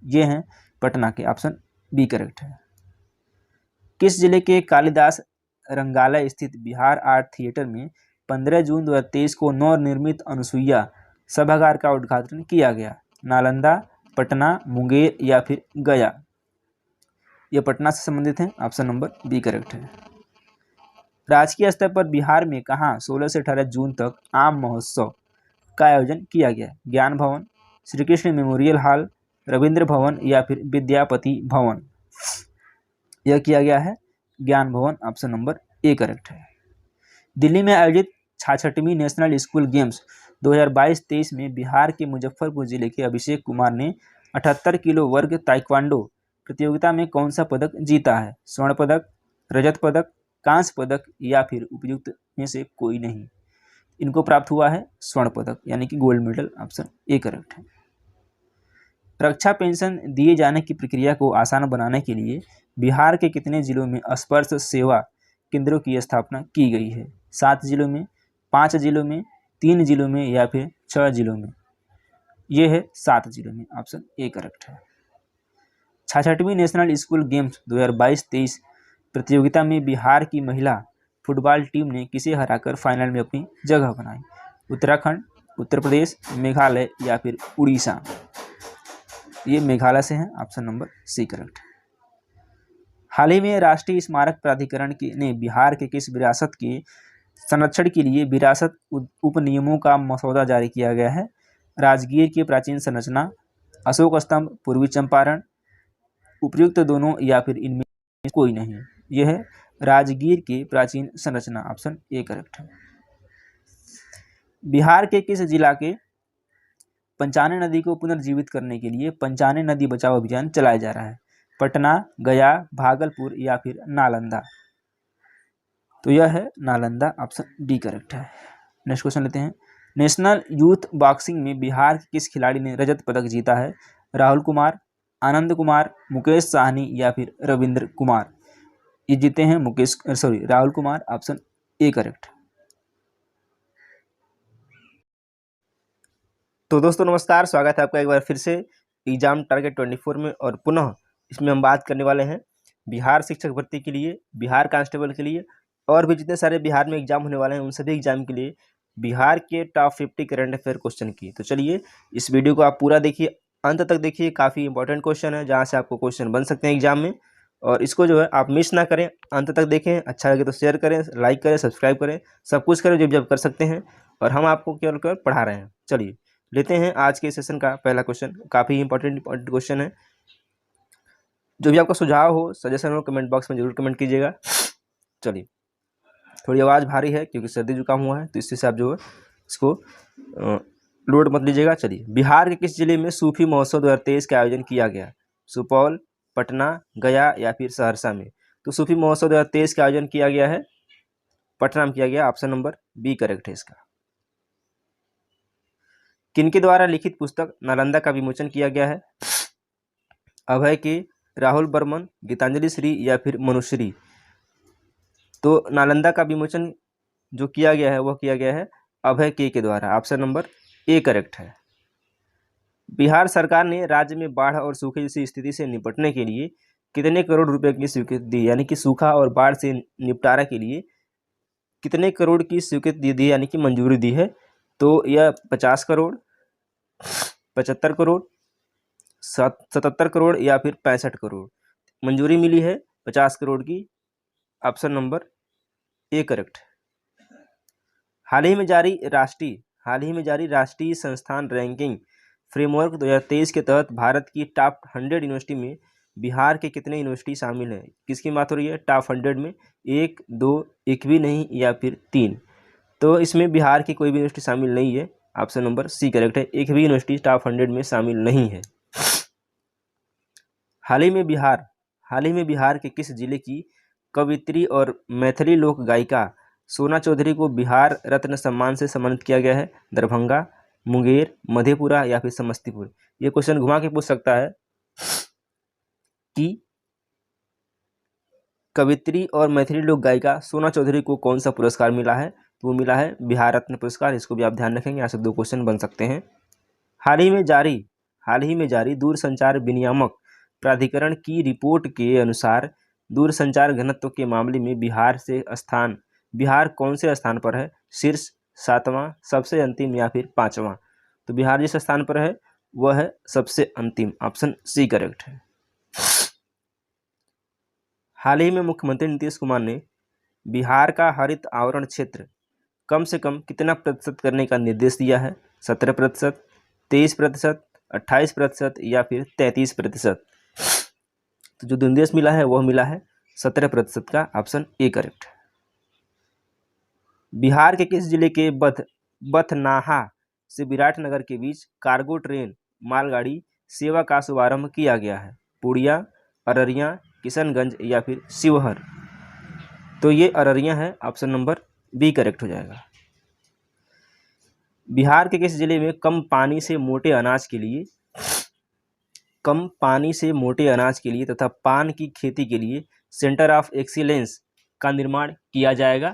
ये हैं पटना के, ऑप्शन बी करेक्ट है। किस जिले के कालिदास रंगालय स्थित बिहार आर्ट थिएटर में 15 जून 2023 को नवनिर्मित अनुसुईया सभागार का उद्घाटन किया गया? नालंदा, पटना, मुंगेर या फिर गया? यह पटना से संबंधित है, ऑप्शन नंबर बी करेक्ट है। राजकीय स्तर पर बिहार में कहाँ 16 से 18 जून तक आम महोत्सव का आयोजन किया गया? ज्ञान भवन, श्री कृष्ण मेमोरियल हॉल, रविंद्र भवन या फिर विद्यापति भवन? यह किया गया है ज्ञान भवन, ऑप्शन नंबर ए करेक्ट है। दिल्ली में आयोजित 66वीं नेशनल स्कूल गेम्स 2022-23 में बिहार के मुजफ्फरपुर जिले के अभिषेक कुमार ने 78 किलो वर्ग ताइक्वांडो प्रतियोगिता में कौन सा पदक जीता है? स्वर्ण पदक, रजत पदक, कांस्य पदक या फिर उपयुक्त में से कोई नहीं? इनको प्राप्त हुआ है स्वर्ण पदक यानी कि gold medal, option A correct है। रक्षा पेंशन दिए जाने की प्रक्रिया को आसान बनाने के लिए बिहार के कितने जिलों में स्पर्श सेवा केंद्रों की स्थापना की गई है? 7 जिलों में, 5 जिलों में, 3 जिलों में या फिर 6 जिलों में? ये है 7 जिलों में, ऑप्शन ए करेक्ट है। 66वीं नेशनल स्कूल गेम्स 2022-23 प्रतियोगिता में बिहार की महिला फुटबॉल टीम ने किसे हराकर फाइनल में अपनी जगह बनाई? उत्तराखंड, उत्तर प्रदेश, मेघालय या फिर उड़ीसा? ये मेघालय से हैं, ऑप्शन नंबर सी करेक्ट है। हाल ही में राष्ट्रीय स्मारक प्राधिकरण ने बिहार के किस विरासत के संरक्षण के लिए विरासत उपनियमों का मसौदा जारी किया गया है? राजगीर की प्राचीन संरचना, अशोक स्तंभ, पूर्वी चंपारण, उपयुक्त दोनों या फिर इनमें कोई नहीं। यह है राजगीर की प्राचीन संरचना, ऑप्शन ए करेक्ट है। बिहार के किस जिला के पंचाने नदी को पुनर्जीवित करने के लिए पंचाने नदी बचाओ अभियान चलाया जा रहा है? पटना, गया, भागलपुर या फिर नालंदा? तो यह है नालंदा, ऑप्शन डी करेक्ट है। नेक्स्ट क्वेश्चन लेते हैं। नेशनल यूथ बॉक्सिंग में बिहार के किस खिलाड़ी ने रजत पदक जीता है? राहुल कुमार, आनंद कुमार, मुकेश साहनी या फिर रविंद्र कुमार? ये जीते हैं Rahul Kumar, option A correct. तो दोस्तों नमस्कार, स्वागत है आपका एक बार फिर से एग्जाम टारगेट 24 में। और पुनः इसमें हम बात करने वाले हैं बिहार शिक्षक भर्ती के लिए, बिहार कांस्टेबल के लिए और भी जितने सारे बिहार में एग्जाम होने वाले हैं उन सभी एग्जाम के लिए बिहार के टॉप 50 करंट अफेयर क्वेश्चन की। तो चलिए इस वीडियो को आप पूरा देखिए, अंत तक देखिए। काफ़ी इंपॉर्टेंट क्वेश्चन है जहाँ से आपको क्वेश्चन बन सकते हैं एग्जाम में, और इसको जो है आप मिस ना करें, अंत तक देखें। अच्छा लगे तो शेयर करें, लाइक करें, सब्सक्राइब करें, सब कुछ करें जो जब कर सकते हैं। और हम आपको केवल पढ़ा रहे हैं। चलिए लेते हैं आज के सेशन का पहला क्वेश्चन। काफ़ी इंपॉर्टेंट क्वेश्चन है। जो भी आपका सुझाव हो, सजेशन हो, कमेंट बॉक्स में जरूर कमेंट कीजिएगा। चलिए, थोड़ी आवाज़ भारी है क्योंकि सर्दी जुकाम हुआ है, तो इससे से आप जो है इसको लोड मत लीजिएगा। चलिए, बिहार के किस जिले में सूफी महोत्सव 2023 का आयोजन किया गया? सुपौल, पटना, गया या फिर सहरसा में? तो सूफी महोत्सव 2023 का आयोजन किया गया है पटना में किया गया, ऑप्शन नंबर बी करेक्ट है इसका। किनके द्वारा लिखित पुस्तक नालंदा का विमोचन किया गया है? अभय के, राहुल बर्मन, गीतांजलि श्री या फिर मनुश्री? तो नालंदा का विमोचन जो किया गया है वह किया गया है अभय के द्वारा, ऑप्शन नंबर ए करेक्ट है। बिहार सरकार ने राज्य में बाढ़ और सूखे जैसी स्थिति से निपटने के लिए कितने करोड़ रुपए की स्वीकृति दी? यानी कि सूखा और बाढ़ से निपटारा के लिए कितने करोड़ की स्वीकृति दी, यानी कि मंजूरी दी है? तो यह 50 करोड़, 75 करोड़, 77 करोड़ या फिर 65 करोड़ मंजूरी मिली है 50 करोड़ की, ऑप्शन नंबर ए करेक्ट। हाल ही में जारी राष्ट्रीय संस्थान रैंकिंग फ्रेमवर्क 2023 के तहत भारत की टॉप 100 यूनिवर्सिटी में बिहार के कितने यूनिवर्सिटी शामिल हैं? किसकी बात हो रही है टॉप 100 में? 1, 2, एक भी नहीं या फिर 3? तो इसमें बिहार की कोई भी यूनिवर्सिटी शामिल नहीं है, ऑप्शन नंबर सी करेक्ट है। एक भी यूनिवर्सिटी टॉप 100 में शामिल नहीं है। हाल ही में बिहार के किस जिले की कवित्री और मैथिली लोक गायिका सोना चौधरी को बिहार रत्न सम्मान से सम्मानित किया गया है? दरभंगा, मुंगेर, मधेपुरा या फिर समस्तीपुर? ये क्वेश्चन घुमा के पूछ सकता है कि कवित्री और मैथिली लोक गायिका सोना चौधरी को कौन सा पुरस्कार मिला है? तो वो मिला है बिहार रत्न पुरस्कार। इसको भी आप ध्यान रखेंगे, यहाँ से 2 क्वेश्चन बन सकते हैं। हाल ही में जारी दूरसंचार विनियामक प्राधिकरण की रिपोर्ट के अनुसार दूरसंचार घनत्व के मामले में बिहार कौन से स्थान पर है? शीर्ष, 7वां, सबसे अंतिम या फिर 5वां? तो बिहार जिस स्थान पर है वह है सबसे अंतिम, ऑप्शन सी करेक्ट है। हाल ही में मुख्यमंत्री नीतीश कुमार ने बिहार का हरित आवरण क्षेत्र कम से कम कितना प्रतिशत करने का निर्देश दिया है? 17%, 23%, 28% या फिर 33%? तो जो निर्देश मिला है वह मिला है 17% का, ऑप्शन ए करेक्ट। बिहार के किस जिले के बथनाहा से विराटनगर के बीच कार्गो ट्रेन मालगाड़ी सेवा का शुभारंभ किया गया है? पूर्णिया, अररिया, किशनगंज या फिर शिवहर? तो ये अररिया है, ऑप्शन नंबर बी करेक्ट हो जाएगा। बिहार के किस जिले में कम पानी से मोटे अनाज के लिए तथा पान की खेती के लिए सेंटर ऑफ एक्सीलेंस का निर्माण किया जाएगा?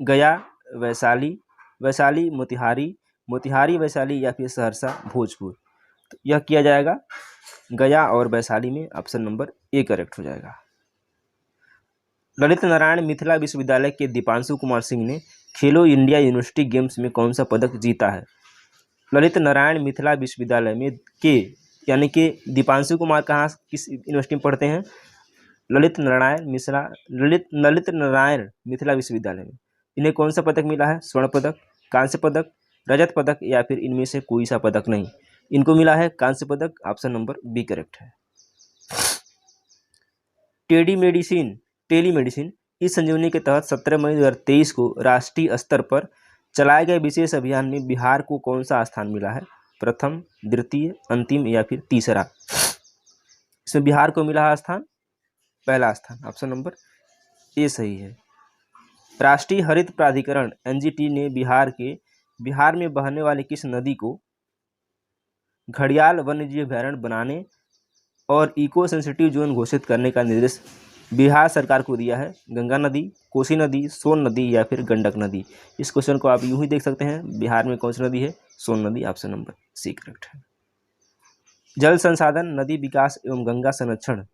गया, वैशाली, मोतिहारी वैशाली या फिर सहरसा भोजपुर? तो यह किया जाएगा गया और वैशाली में, ऑप्शन नंबर ए करेक्ट हो जाएगा। ललित नारायण मिथिला विश्वविद्यालय के दीपांशु कुमार सिंह ने खेलो इंडिया यूनिवर्सिटी गेम्स में कौन सा पदक जीता है? ललित नारायण मिथिला विश्वविद्यालय में के यानी कि दीपांशु कुमार कहाँ किस यूनिवर्सिटी में पढ़ते हैं? ललित नारायण मिथिला विश्वविद्यालय में। इन्हें कौन सा पदक मिला है? स्वर्ण पदक, कांस्य पदक, रजत पदक या फिर इनमें से कोई सा पदक नहीं। इनको मिला है कांस्य पदक। ऑप्शन नंबर बी करेक्ट है। टेलीमेडिसिन इस संजीवनी के तहत 17 मई 2023 को राष्ट्रीय स्तर पर चलाए गए विशेष अभियान में बिहार को कौन सा स्थान मिला है? प्रथम, द्वितीय, अंतिम या फिर तीसरा? इसमें बिहार को मिला है स्थान पहला स्थान। ऑप्शन नंबर ए सही है। राष्ट्रीय हरित प्राधिकरण एनजीटी ने बिहार में बहने वाली किस नदी को घड़ियाल वन्यजीव अभयारण्य बनाने और इको सेंसिटिव जोन घोषित करने का निर्देश बिहार सरकार को दिया है? गंगा नदी, कोसी नदी, सोन नदी या फिर गंडक नदी? इस क्वेश्चन को आप यूं ही देख सकते हैं, बिहार में कौन सी नदी है? सोन नदी। ऑप्शन नंबर सी करेक्ट है। जल संसाधन, नदी विकास एवं गंगा संरक्षण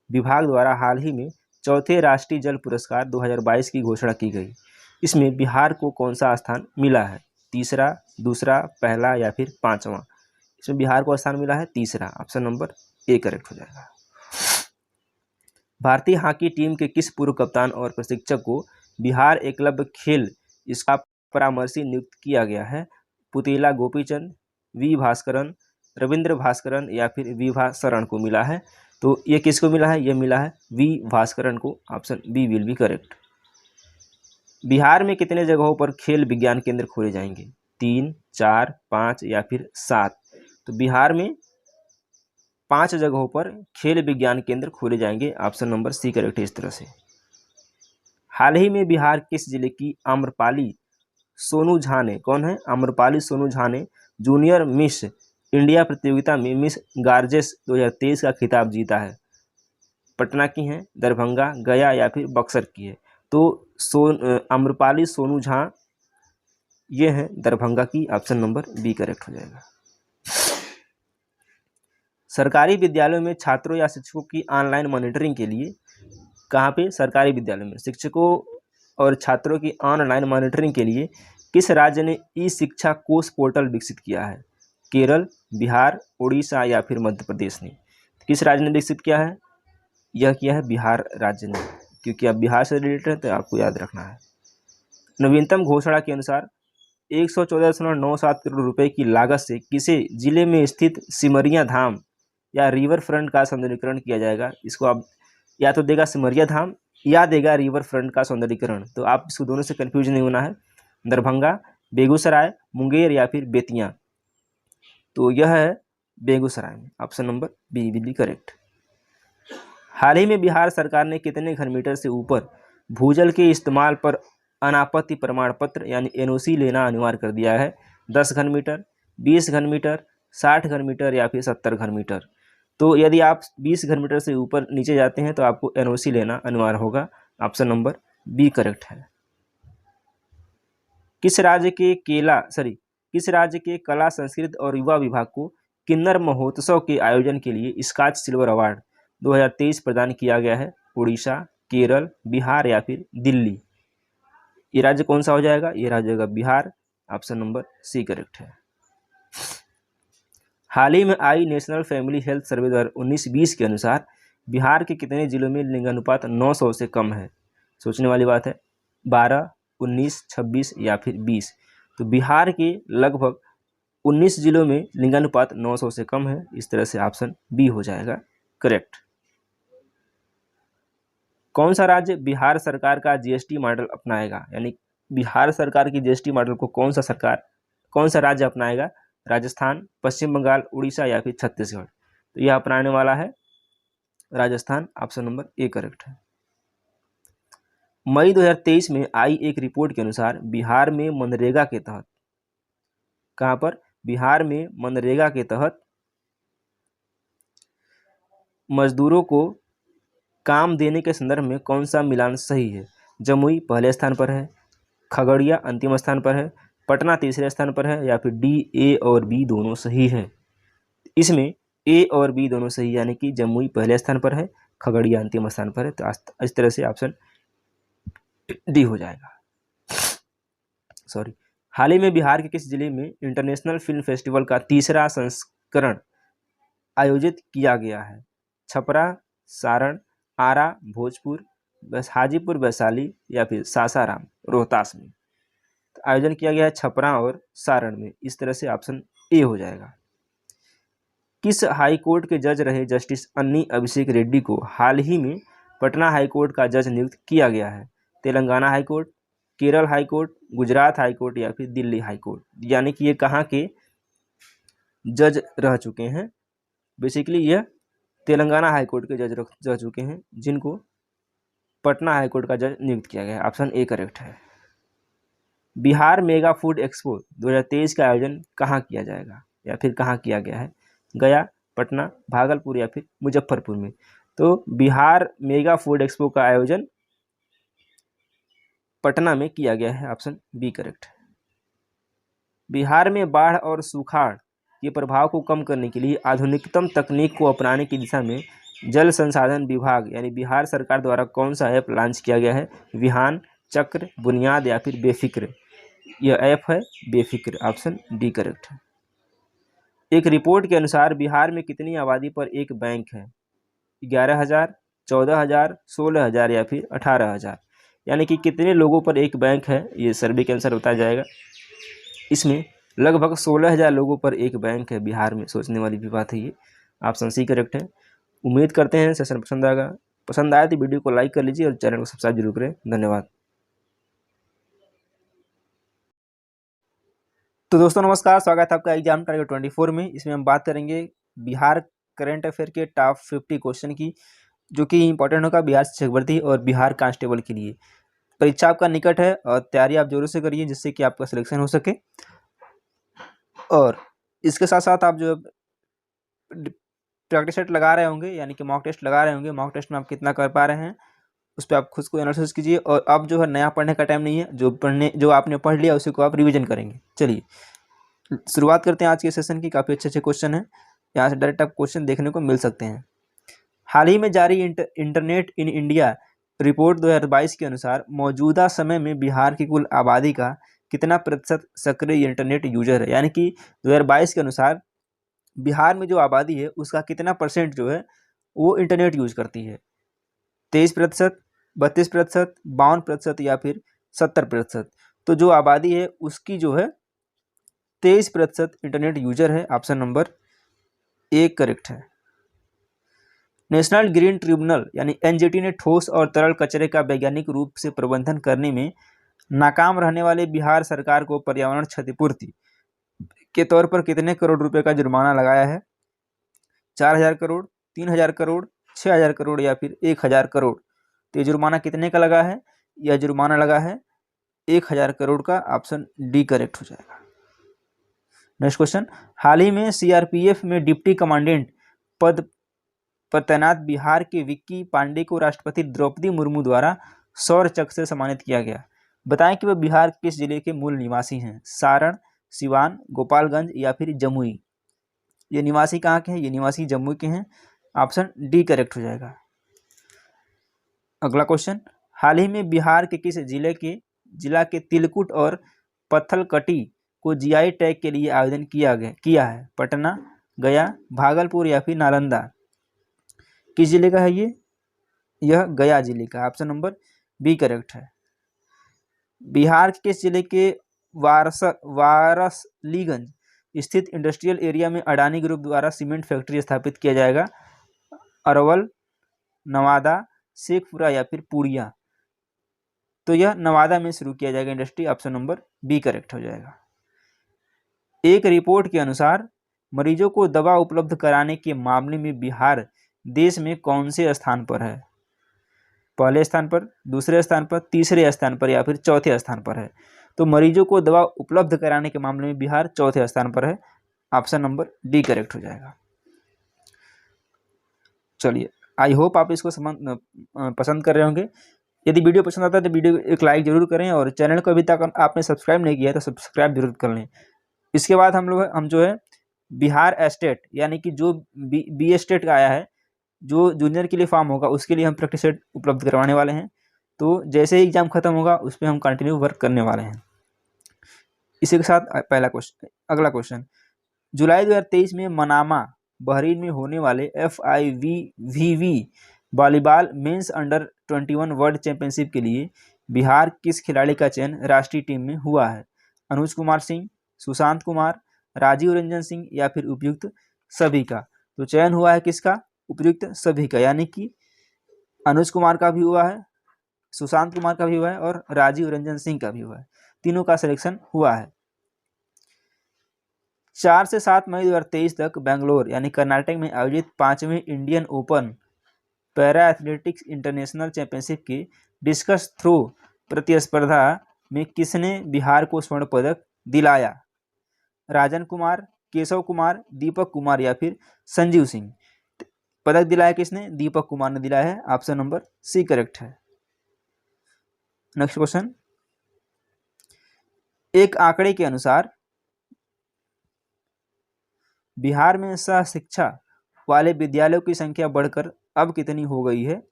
विभाग द्वारा हाल ही में चौथे राष्ट्रीय जल पुरस्कार 2022 की घोषणा की गई। इसमें बिहार को कौन सा स्थान मिला है? तीसरा, दूसरा, पहला या फिर पांचवा? इसमें बिहार को स्थान मिला है तीसरा। ऑप्शन नंबर ए करेक्ट हो जाएगा। भारतीय हॉकी टीम के किस पूर्व कप्तान और प्रशिक्षक को बिहार एकलव्य खेल इसका परामर्शी नियुक्त किया गया है? पुतेला गोपीचंद, वी भास्करन, रविंद्र भास्करन या फिर वी भास्करन को मिला है? तो ये किसको मिला है? ये मिला है वी भास्करन को। Option B will be correct. Bihar में कितने जगहों पर खेल विज्ञान केंद्र खोले जाएंगे? 3, 4, 5 या फिर 7? तो बिहार में 5 जगहों पर खेल विज्ञान केंद्र खोले जाएंगे। ऑप्शन नंबर सी करेक्ट है। इस तरह से हाल ही में बिहार किस जिले की आम्रपाली सोनू झा ने, कौन है? आम्रपाली सोनू झा ने जूनियर मिस इंडिया प्रतियोगिता में मिस गार्जेस 2023 का खिताब जीता है? पटना की हैं, दरभंगा, गया या फिर बक्सर की है? तो आम्रपाली सोनू झा ये हैं दरभंगा की। ऑप्शन नंबर बी करेक्ट हो जाएगा। सरकारी विद्यालयों में छात्रों या शिक्षकों की ऑनलाइन मॉनिटरिंग के लिए कहाँ पे? सरकारी विद्यालयों में शिक्षकों और छात्रों की ऑनलाइन मॉनिटरिंग के लिए किस राज्य ने ई शिक्षा कोष पोर्टल विकसित किया है? केरल, बिहार, उड़ीसा या फिर मध्य प्रदेश ने? किस राज्य ने विकसित किया है? यह किया है बिहार राज्य ने, क्योंकि अब बिहार से रिलेटेड है तो आपको याद रखना है। नवीनतम घोषणा के अनुसार 114.97 करोड़ रुपए की लागत से किसे जिले में स्थित सिमरिया धाम या रिवर फ्रंट का सौंदर्यीकरण किया जाएगा? इसको आप या तो देगा सिमरिया धाम या देगा रिवर फ्रंट का सौंदर्यीकरण। तो आप इसको दोनों से कंफ्यूज नहीं होना है। दरभंगा, बेगूसराय, मुंगेर या फिर बेतिया? तो यह है बेगूसराय में। Option number B will be correct. हाल ही में बिहार सरकार ने कितने घन मीटर से ऊपर भूजल के इस्तेमाल पर अनापत्ति प्रमाण पत्र यानी एनओसी लेना अनिवार्य कर दिया है? 10 घन मीटर, 20 घन मीटर, 60 घन मीटर या फिर 70 घन मीटर? तो यदि आप 20 घन मीटर से ऊपर नीचे जाते हैं तो आपको एनओसी लेना अनिवार्य होगा। ऑप्शन नंबर बी करेक्ट है। किस राज्य के कला, संस्कृति और युवा विभाग को किन्नर महोत्सव के आयोजन के लिए स्कॉच सिल्वर अवार्ड 2023 प्रदान किया गया है? उड़ीसा, केरल, बिहार या फिर दिल्ली? ये राज्य कौन सा हो जाएगा? ये राज्य होगा Bihar. Option number C correct है। हाल ही में आई नेशनल फैमिली हेल्थ सर्वे 2019-20 के अनुसार बिहार के कितने जिलों में लिंगानुपात 900 से कम है? सोचने वाली बात है। 12, 19, 26 या फिर 20? तो बिहार के लगभग 19 जिलों में लिंगानुपात 900 से कम है। इस तरह से ऑप्शन बी हो जाएगा करेक्ट। कौन सा राज्य बिहार सरकार का जीएसटी मॉडल अपनाएगा? यानी बिहार सरकार की जीएसटी मॉडल को कौन सा राज्य अपनाएगा? राजस्थान, पश्चिम बंगाल, उड़ीसा या फिर छत्तीसगढ़? तो यह अपनाने वाला है Rajasthan. Option number A correct है। मई 2023 में आई एक रिपोर्ट के अनुसार बिहार में मनरेगा के तहत, कहां पर? बिहार में मनरेगा के तहत मजदूरों को काम देने के संदर्भ में कौन सा मिलान सही है? जमुई पहले स्थान पर है, खगड़िया अंतिम स्थान पर है, पटना तीसरे स्थान पर है या फिर डी, ए और बी दोनों सही है? इसमें ए और बी दोनों सही, यानी कि जमुई पहले स्थान पर है, खगड़िया अंतिम स्थान पर है। तो इस तरह से ऑप्शन डी हो जाएगा। सॉरी। हाल ही में बिहार के किस जिले में इंटरनेशनल फिल्म फेस्टिवल का तीसरा संस्करण आयोजित किया गया है? छपरा, सारण, आरा, भोजपुर, हाजीपुर वैशाली या फिर सासाराम रोहतास में? तो आयोजन किया गया है छपरा और सारण में। इस तरह से ऑप्शन ए हो जाएगा। किस हाई कोर्ट के जज रहे जस्टिस अन्नी अभिषेक रेड्डी को हाल ही में पटना हाई कोर्ट का जज नियुक्त किया गया है? Telangana high court, Kerala high court, Gujarat high court या फिर दिल्ली हाई कोर्ट? यानी कि ये कहाँ के जज रह चुके हैं? बेसिकली यह तेलंगाना हाई कोर्ट के जज रह चुके हैं, जिनको पटना हाई कोर्ट का जज नियुक्त किया गया है। ऑप्शन ए करेक्ट है। बिहार मेगा फूड एक्सपो 2023 का आयोजन कहाँ किया जाएगा या फिर कहाँ किया गया है? गया, पटना, भागलपुर या फिर मुजफ्फरपुर में? तो बिहार मेगा फूड एक्सपो का आयोजन पटना में किया गया है। ऑप्शन बी करेक्ट है। बिहार में बाढ़ और सुखाड़ के प्रभाव को कम करने के लिए आधुनिकतम तकनीक को अपनाने की दिशा में जल संसाधन विभाग यानी बिहार सरकार द्वारा कौन सा ऐप लॉन्च किया गया है? विहान, चक्र, बुनियाद या फिर बेफिक्र? यह ऐप है बेफिक्र। ऑप्शन डी करेक्ट है। एक रिपोर्ट के अनुसार बिहार में कितनी आबादी पर एक बैंक है? 11,000, 14,000, 16,000 या फिर 18,000? यानी कि कितने लोगों पर एक बैंक है, ये सर्वे के अनुसार बताया जाएगा। इसमें लगभग 16,000 लोगों पर एक बैंक है बिहार में। सोचने वाली भी बात है ये। ऑप्शन सी करेक्ट है। उम्मीद करते हैं सेशन पसंद आएगा। पसंद आया तो वीडियो को लाइक कर लीजिए और चैनल को सब्सक्राइब जरूर करें। धन्यवाद। तो दोस्तों नमस्कार, स्वागत है आपका एग्जाम टारगेट 24 में। इसमें हम बात करेंगे बिहार करंट अफेयर के टॉप 50 क्वेश्चन की, जो कि इंपॉर्टेंट होगा बिहार शिक्षक भर्ती और बिहार कांस्टेबल के लिए। परीक्षा आपका निकट है और तैयारी आप जरूर से करिए, जिससे कि आपका सिलेक्शन हो सके। और इसके साथ साथ आप जो प्रैक्टिस सेट लगा रहे होंगे, यानी कि मॉक टेस्ट लगा रहे होंगे, मॉक टेस्ट में आप कितना कर पा रहे हैं उस पर आप खुद को एनालिसिस कीजिए। और अब जो है नया पढ़ने का टाइम नहीं है, जो आपने पढ़ लिया उसी को आप रिवीजन करेंगे। चलिए शुरुआत करते हैं आज के सेशन की। काफ़ी अच्छे अच्छे क्वेश्चन हैं, यहाँ से डायरेक्ट आप क्वेश्चन देखने को मिल सकते हैं। हाल ही में जारी इंटरनेट इन इंडिया रिपोर्ट 2022 के अनुसार मौजूदा समय में बिहार की कुल आबादी का कितना प्रतिशत सक्रिय इंटरनेट यूजर है? यानी कि 2022 के अनुसार बिहार में जो आबादी है उसका कितना परसेंट जो है वो इंटरनेट यूज करती है? 23%, 32%, 52% या फिर 70%? तो जो आबादी है उसकी जो है 23% इंटरनेट यूजर है। ऑप्शन नंबर ए करेक्ट है। नेशनल ग्रीन ट्रिब्यूनल यानी एनजीटी ने ठोस और तरल कचरे का वैज्ञानिक रूप से प्रबंधन करने में नाकाम रहने वाले बिहार सरकार को पर्यावरण क्षतिपूर्ति के तौर पर कितने करोड़ रुपए का जुर्माना लगाया है? 4,000 करोड़, 3,000 करोड़, 6,000 करोड़ या फिर 1,000 करोड़? तो ये जुर्माना कितने का लगा है? यह जुर्माना लगा है 1,000 करोड़ का। ऑप्शन डी करेक्ट हो जाएगा। नेक्स्ट क्वेश्चन, हाल ही में सीआरपीएफ में डिप्टी कमांडेंट पद पर तैनात बिहार के विक्की पांडे को राष्ट्रपति द्रौपदी मुर्मू द्वारा शौर्य चक्र से सम्मानित किया गया। बताएं कि वह बिहार किस जिले के मूल निवासी हैं? सारण, सिवान, गोपालगंज या फिर जमुई? ये निवासी कहाँ के हैं? ये निवासी जम्मू के हैं। ऑप्शन डी करेक्ट हो जाएगा। अगला क्वेश्चन, हाल ही में बिहार के किस जिला के तिलकुट और पत्थलकटी को जीआई टैग के लिए आवेदन किया है? पटना, गया, भागलपुर या फिर नालंदा? किस जिले का है ये? यह गया जिले का। ऑप्शन नंबर बी करेक्ट है। बिहार के किस जिले के वारसलीगंज स्थित इंडस्ट्रियल एरिया में अडानी ग्रुप द्वारा सीमेंट फैक्ट्री स्थापित किया जाएगा? अरवल, नवादा, शेखपुरा या फिर पूर्णिया? तो यह नवादा में शुरू किया जाएगा industry. Option number B correct हो जाएगा। एक रिपोर्ट के अनुसार मरीजों को दवा उपलब्ध कराने के मामले में बिहार देश में कौन से स्थान पर है? पहले स्थान पर, दूसरे स्थान पर, तीसरे स्थान पर या फिर चौथे स्थान पर है? तो मरीजों को दवा उपलब्ध कराने के मामले में बिहार चौथे स्थान पर है। ऑप्शन नंबर डी करेक्ट हो जाएगा। चलिए, आई होप आप इसको पसंद कर रहे होंगे। यदि वीडियो पसंद आता है तो वीडियो एक लाइक जरूर करें और चैनल को अभी तक आपने सब्सक्राइब नहीं किया है तो सब्सक्राइब जरूर कर लें। इसके बाद हम जो है बिहार एस्टेट यानी कि जो बी एस्टेट का आया है, जो जूनियर के लिए फॉर्म होगा उसके लिए हम प्रैक्टिस सेट उपलब्ध करवाने वाले हैं। तो जैसे ही एग्जाम खत्म होगा उस पर हम कंटिन्यू वर्क करने वाले हैं। इसी के साथ अगला क्वेश्चन, जुलाई 2023 में मनामा बहरीन में होने वाले FIVB volleyball men's under 21 world championship के लिए बिहार किस खिलाड़ी का चयन राष्ट्रीय टीम में हुआ है? अनुज कुमार सिंह, सुशांत कुमार, राजीव रंजन सिंह या फिर उपयुक्त सभी का? तो चयन हुआ है किसका? उपयुक्त सभी का, यानी कि अनुज कुमार का भी हुआ है, सुशांत कुमार का भी हुआ है और राजीव रंजन सिंह का भी हुआ है। तीनों का सिलेक्शन हुआ है। 4 से 7 मई 2023 तक बेंगलोर यानी कर्नाटक में आयोजित 5वें Indian open para athletics international championship की डिस्कस थ्रो प्रतिस्पर्धा में किसने बिहार को स्वर्ण पदक दिलाया? राजन कुमार, केशव कुमार, दीपक कुमार या फिर संजीव सिंह? पदक दिलाया किसने? दीपक कुमार ने दिलाया है। ऑप्शन नंबर सी करेक्ट है। नेक्स्ट क्वेश्चन, एक आंकड़े के अनुसार बिहार में सह शिक्षा वाले विद्यालयों की संख्या बढ़कर अब कितनी हो गई है?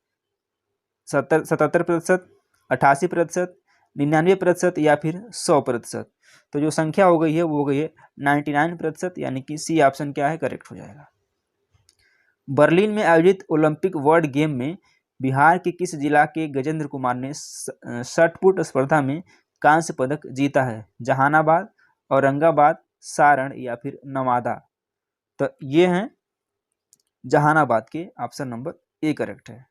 77%, 88%, 99% या फिर 100%? तो जो संख्या हो गई है वो हो गई है 99%, यानी कि सी ऑप्शन क्या है? करेक्ट हो जाएगा। बर्लिन में आयोजित ओलंपिक वर्ल्ड गेम में बिहार के किस जिला के गजेंद्र कुमार ने 60 फुट स्पर्धा में कांस्य पदक जीता है? जहानाबाद, औरंगाबाद, सारण या फिर नवादा? तो ये हैं जहानाबाद के। ऑप्शन नंबर ए करेक्ट है।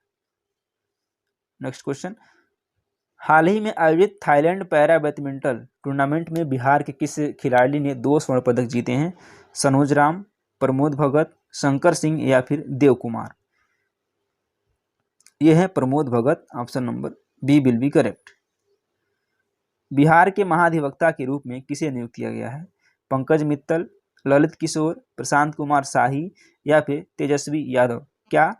नेक्स्ट क्वेश्चन, हाल ही में आयोजित थाईलैंड पैरा बैडमिंटन टूर्नामेंट में बिहार के किस खिलाड़ी ने 2 स्वर्ण पदक जीते हैं? सनोज राम, प्रमोद भगत, शंकर सिंह या फिर देव कुमार? ये है Pramod Bhagat. Option number B will be correct. Bihar के महाधिवक्ता के रूप में किसे नियुक्त किया गया है? पंकज मित्तल, ललित किशोर, प्रशांत कुमार शाही या फिर तेजस्वी यादव? क्या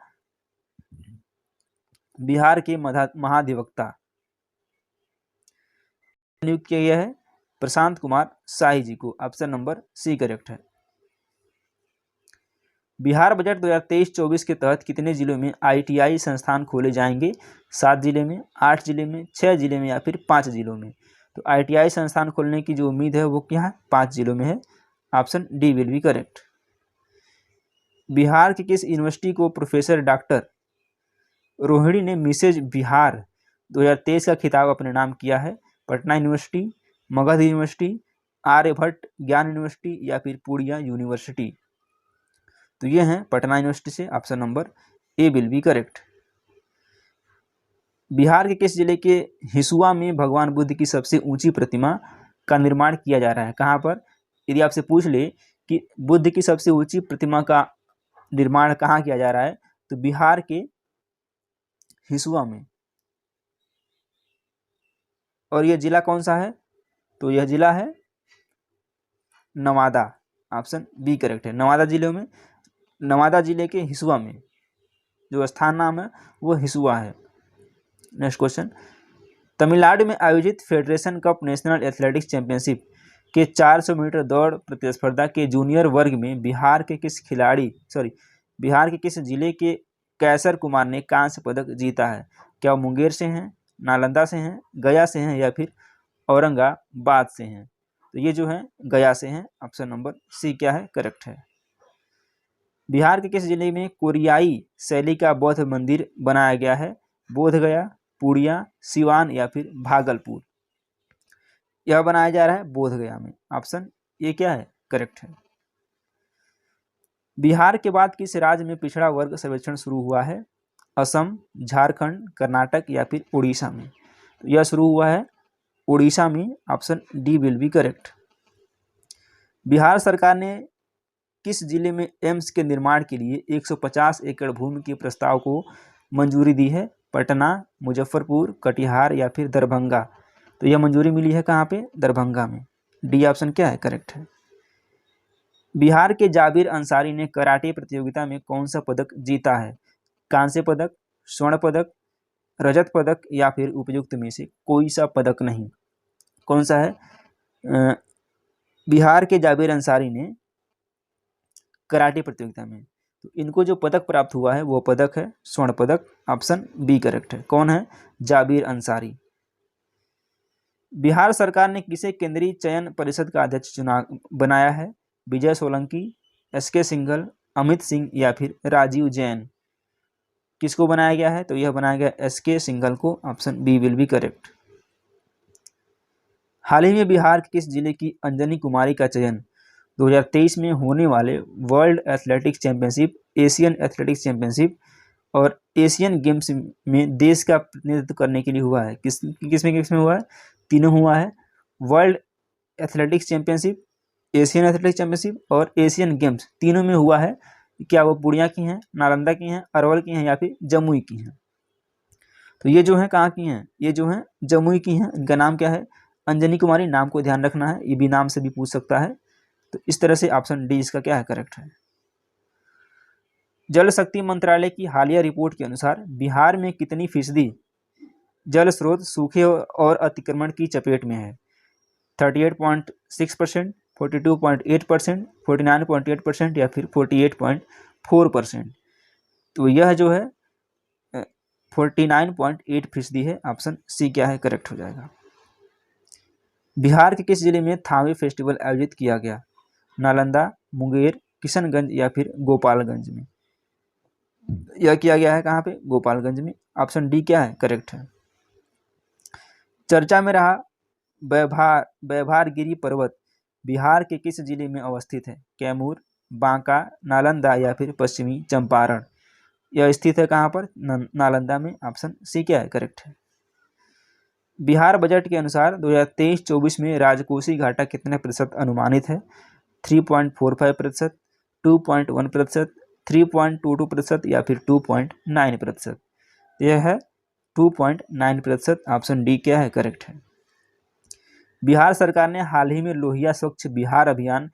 बिहार के महाधिवक्ता नियुक्त किया गया है? प्रशांत कुमार शाही जी को। ऑप्शन नंबर सी करेक्ट है। बिहार बजट 2023-24 के तहत कितने जिलों में ITI संस्थान खोले जाएंगे? 7 जिले में, 8 जिले में, 6 जिले में या फिर 5 जिलों में? तो ITI संस्थान खोलने की जो उम्मीद है वो क्या है? 5 जिलों में है। Option D will be correct. Bihar की किस यूनिवर्सिटी को प्रोफेसर डॉक्टर रोहिणी ने मिसेज बिहार 2023 का खिताब अपने नाम किया है? पटना यूनिवर्सिटी, मगध यूनिवर्सिटी, आर्यभट्ट ज्ञान यूनिवर्सिटी या फिर पूर्णिया यूनिवर्सिटी? तो ये हैं पटना यूनिवर्सिटी से। Option number A will be correct. Bihar के किस जिले के हिसुआ में भगवान बुद्ध की सबसे ऊंची प्रतिमा का निर्माण किया जा रहा है? कहाँ पर? यदि आपसे पूछ ले कि बुद्ध की सबसे ऊंची प्रतिमा का निर्माण कहाँ किया जा रहा है, तो बिहार के हिसुआ में। और यह जिला कौन सा है? तो यह जिला है नवादा। ऑप्शन बी करेक्ट है। नवादा जिले में, नवादा जिले के हिसुआ में जो स्थान नाम है वो हिसुआ है। नेक्स्ट क्वेश्चन, तमिलनाडु में आयोजित federation cup national athletics championship के 400 मीटर दौड़ प्रतिस्पर्धा के जूनियर वर्ग में बिहार के किस जिले के कैसर कुमार ने कांस्य पदक जीता है? क्या वो मुंगेर से हैं, नालंदा से हैं, गया से हैं या फिर औरंगाबाद से हैं? तो ये जो है गया से हैं। ऑप्शन नंबर सी क्या है? करेक्ट है। बिहार के किस जिले में कोरियाई शैली का बौद्ध मंदिर बनाया गया है? बोधगया, पूर्णिया, सिवान या फिर भागलपुर? यह बनाया जा रहा है बोधगया में। ऑप्शन ये क्या है? करेक्ट है। बिहार के बाद किस राज्य में पिछड़ा वर्ग सर्वेक्षण शुरू हुआ है? असम, झारखंड, कर्नाटक या फिर उड़ीसा में? तो यह शुरू हुआ है उड़ीसा में। Option D will be correct. Bihar सरकार ने किस जिले में एम्स के निर्माण के लिए 150 एकड़ भूमि के प्रस्ताव को मंजूरी दी है? पटना, मुजफ्फरपुर, कटिहार या फिर दरभंगा? तो यह मंजूरी मिली है कहाँ पे? दरभंगा में। डी ऑप्शन क्या है? करेक्ट है। बिहार के जाबिर अंसारी ने कराटे प्रतियोगिता में कौन सा पदक जीता है? कांस्य पदक, स्वर्ण पदक, रजत पदक या फिर उपयुक्त में से कोई सा पदक नहीं? कौन सा है? बिहार के जाबिर अंसारी ने कराटे प्रतियोगिता में, तो इनको जो पदक प्राप्त हुआ है वो पदक है स्वर्ण पदक। ऑप्शन बी करेक्ट है। कौन है? जाबिर अंसारी। बिहार सरकार ने किसे केंद्रीय चयन परिषद का अध्यक्ष बनाया है? विजय सोलंकी, SK सिंघल, अमित सिंह या फिर राजीव जैन। किसको बनाया गया है? तो यह बनाया गया SK सिंघल को। Option B will be correct. हाल ही में बिहार के किस जिले की अंजनी कुमारी का चयन 2023 में होने वाले world athletics championship, Asian athletics championship और एशियन गेम्स में देश का प्रतिनिधित्व करने के लिए हुआ है? किसमें हुआ है? तीनों हुआ है। World athletics championship, Asian athletics championship और एशियन गेम्स, तीनों में हुआ है। क्या वो पूर्णिया की हैं, नालंदा की हैं, अरवल की हैं या फिर जमुई की हैं? तो ये जो है कहाँ की हैं? ये जो है जमुई की हैं। इनका नाम क्या है? अंजनी कुमारी। नाम को ध्यान रखना है, ये भी नाम से भी पूछ सकता है। तो इस तरह से ऑप्शन डी इसका क्या है? करेक्ट है। जल शक्ति मंत्रालय की हालिया रिपोर्ट के अनुसार बिहार में कितनी फीसदी जल स्रोत सूखे और अतिक्रमण की चपेट में है? 38.6%, 42.8%, 49.8% या फिर 48.4%? तो यह जो है 49.8% है। ऑप्शन सी क्या है? करेक्ट हो जाएगा। बिहार के किस जिले में थावे फेस्टिवल आयोजित किया गया? नालंदा, मुंगेर, किशनगंज या फिर गोपालगंज में? यह किया गया है कहाँ पे? गोपालगंज में। ऑप्शन डी क्या है? करेक्ट है। चर्चा में रहा व्यवहारगिरी पर्वत बिहार के किस जिले में अवस्थित है? कैमूर, बांका, नालंदा या फिर पश्चिमी चंपारण? यह स्थित है कहाँ पर? नालंदा में। ऑप्शन सी क्या है? करेक्ट है। बिहार बजट के अनुसार 2023-24 में राजकोषीय घाटा कितने प्रतिशत अनुमानित है? 3.45%, 2.1%, 3.22% या फिर 2.9%? यह है 2.9%। ऑप्शन डी क्या है? करेक्ट है। बिहार सरकार ने हाल ही में लोहिया स्वच्छ बिहार अभियान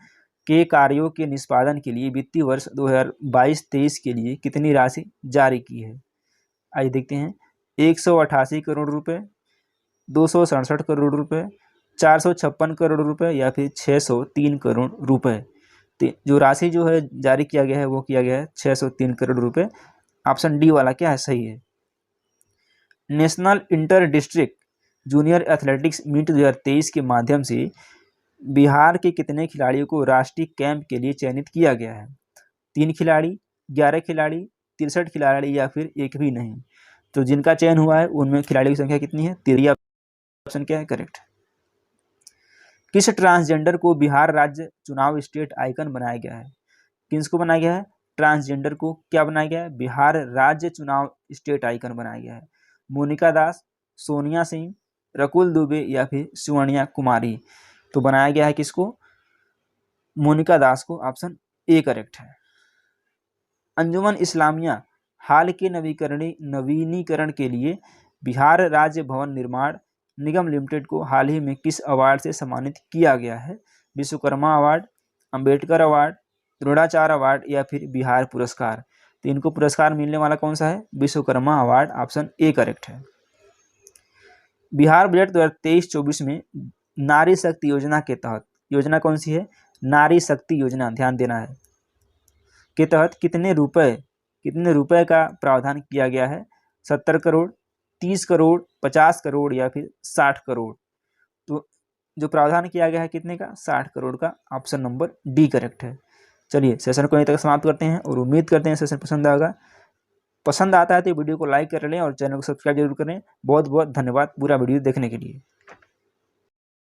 के कार्यों के निष्पादन के लिए वित्तीय वर्ष 2022-23 के लिए कितनी राशि जारी की है? आइए देखते हैं। 188 करोड़ रुपए, 267 करोड़ रुपए, 456 करोड़ रुपए या फिर 603 करोड़ रुपए? जो राशि जो है जारी किया गया है वो किया गया है 603 करोड़ रुपए। ऑप्शन डी वाला क्या है? सही है। National inter district junior athletics meet 2023 के माध्यम से बिहार के कितने खिलाड़ियों को राष्ट्रीय कैंप के लिए चयनित किया गया है? 3 खिलाड़ी, 11 खिलाड़ी, 63 खिलाड़ी या फिर एक भी नहीं? तो जिनका चयन हुआ है उनमें खिलाड़ियों की संख्या कितनी है? 13। ऑप्शन क्या है? करेक्ट। किस ट्रांसजेंडर को बिहार राज्य चुनाव स्टेट आइकन बनाया गया है? किसको बनाया गया है? ट्रांसजेंडर को क्या बनाया गया है? बिहार राज्य चुनाव स्टेट आइकन बनाया गया है। मोनिका दास, सोनिया सिंह, रकुल दुबे या फिर सुवर्णिया कुमारी? तो बनाया गया है किसको? मोनिका दास को। ऑप्शन ए करेक्ट है। अंजुमन इस्लामिया हाल के नवीनीकरण के लिए बिहार राज्य भवन निर्माण निगम लिमिटेड को हाल ही में किस अवार्ड से सम्मानित किया गया है? Vishwakarma award, Ambedkar award, Dronacharya award या फिर बिहार पुरस्कार? तो इनको पुरस्कार मिलने वाला कौन सा है? Vishwakarma award. Option A correct है। बिहार बजट 2023-24 में नारी शक्ति योजना के तहत, योजना कौन सी है? नारी शक्ति योजना, ध्यान देना है, के तहत कितने रुपए का प्रावधान किया गया है? 70 करोड़, 30 करोड़, 50 करोड़ या फिर 60 करोड़? तो जो प्रावधान किया गया है कितने का? 60 करोड़ का। ऑप्शन नंबर डी करेक्ट है। चलिए सेशन को यहीं तक समाप्त करते हैं और उम्मीद करते हैं सेशन पसंद आता है तो वीडियो को लाइक कर लें और चैनल को सब्सक्राइब जरूर करें। बहुत बहुत धन्यवाद पूरा वीडियो देखने के लिए।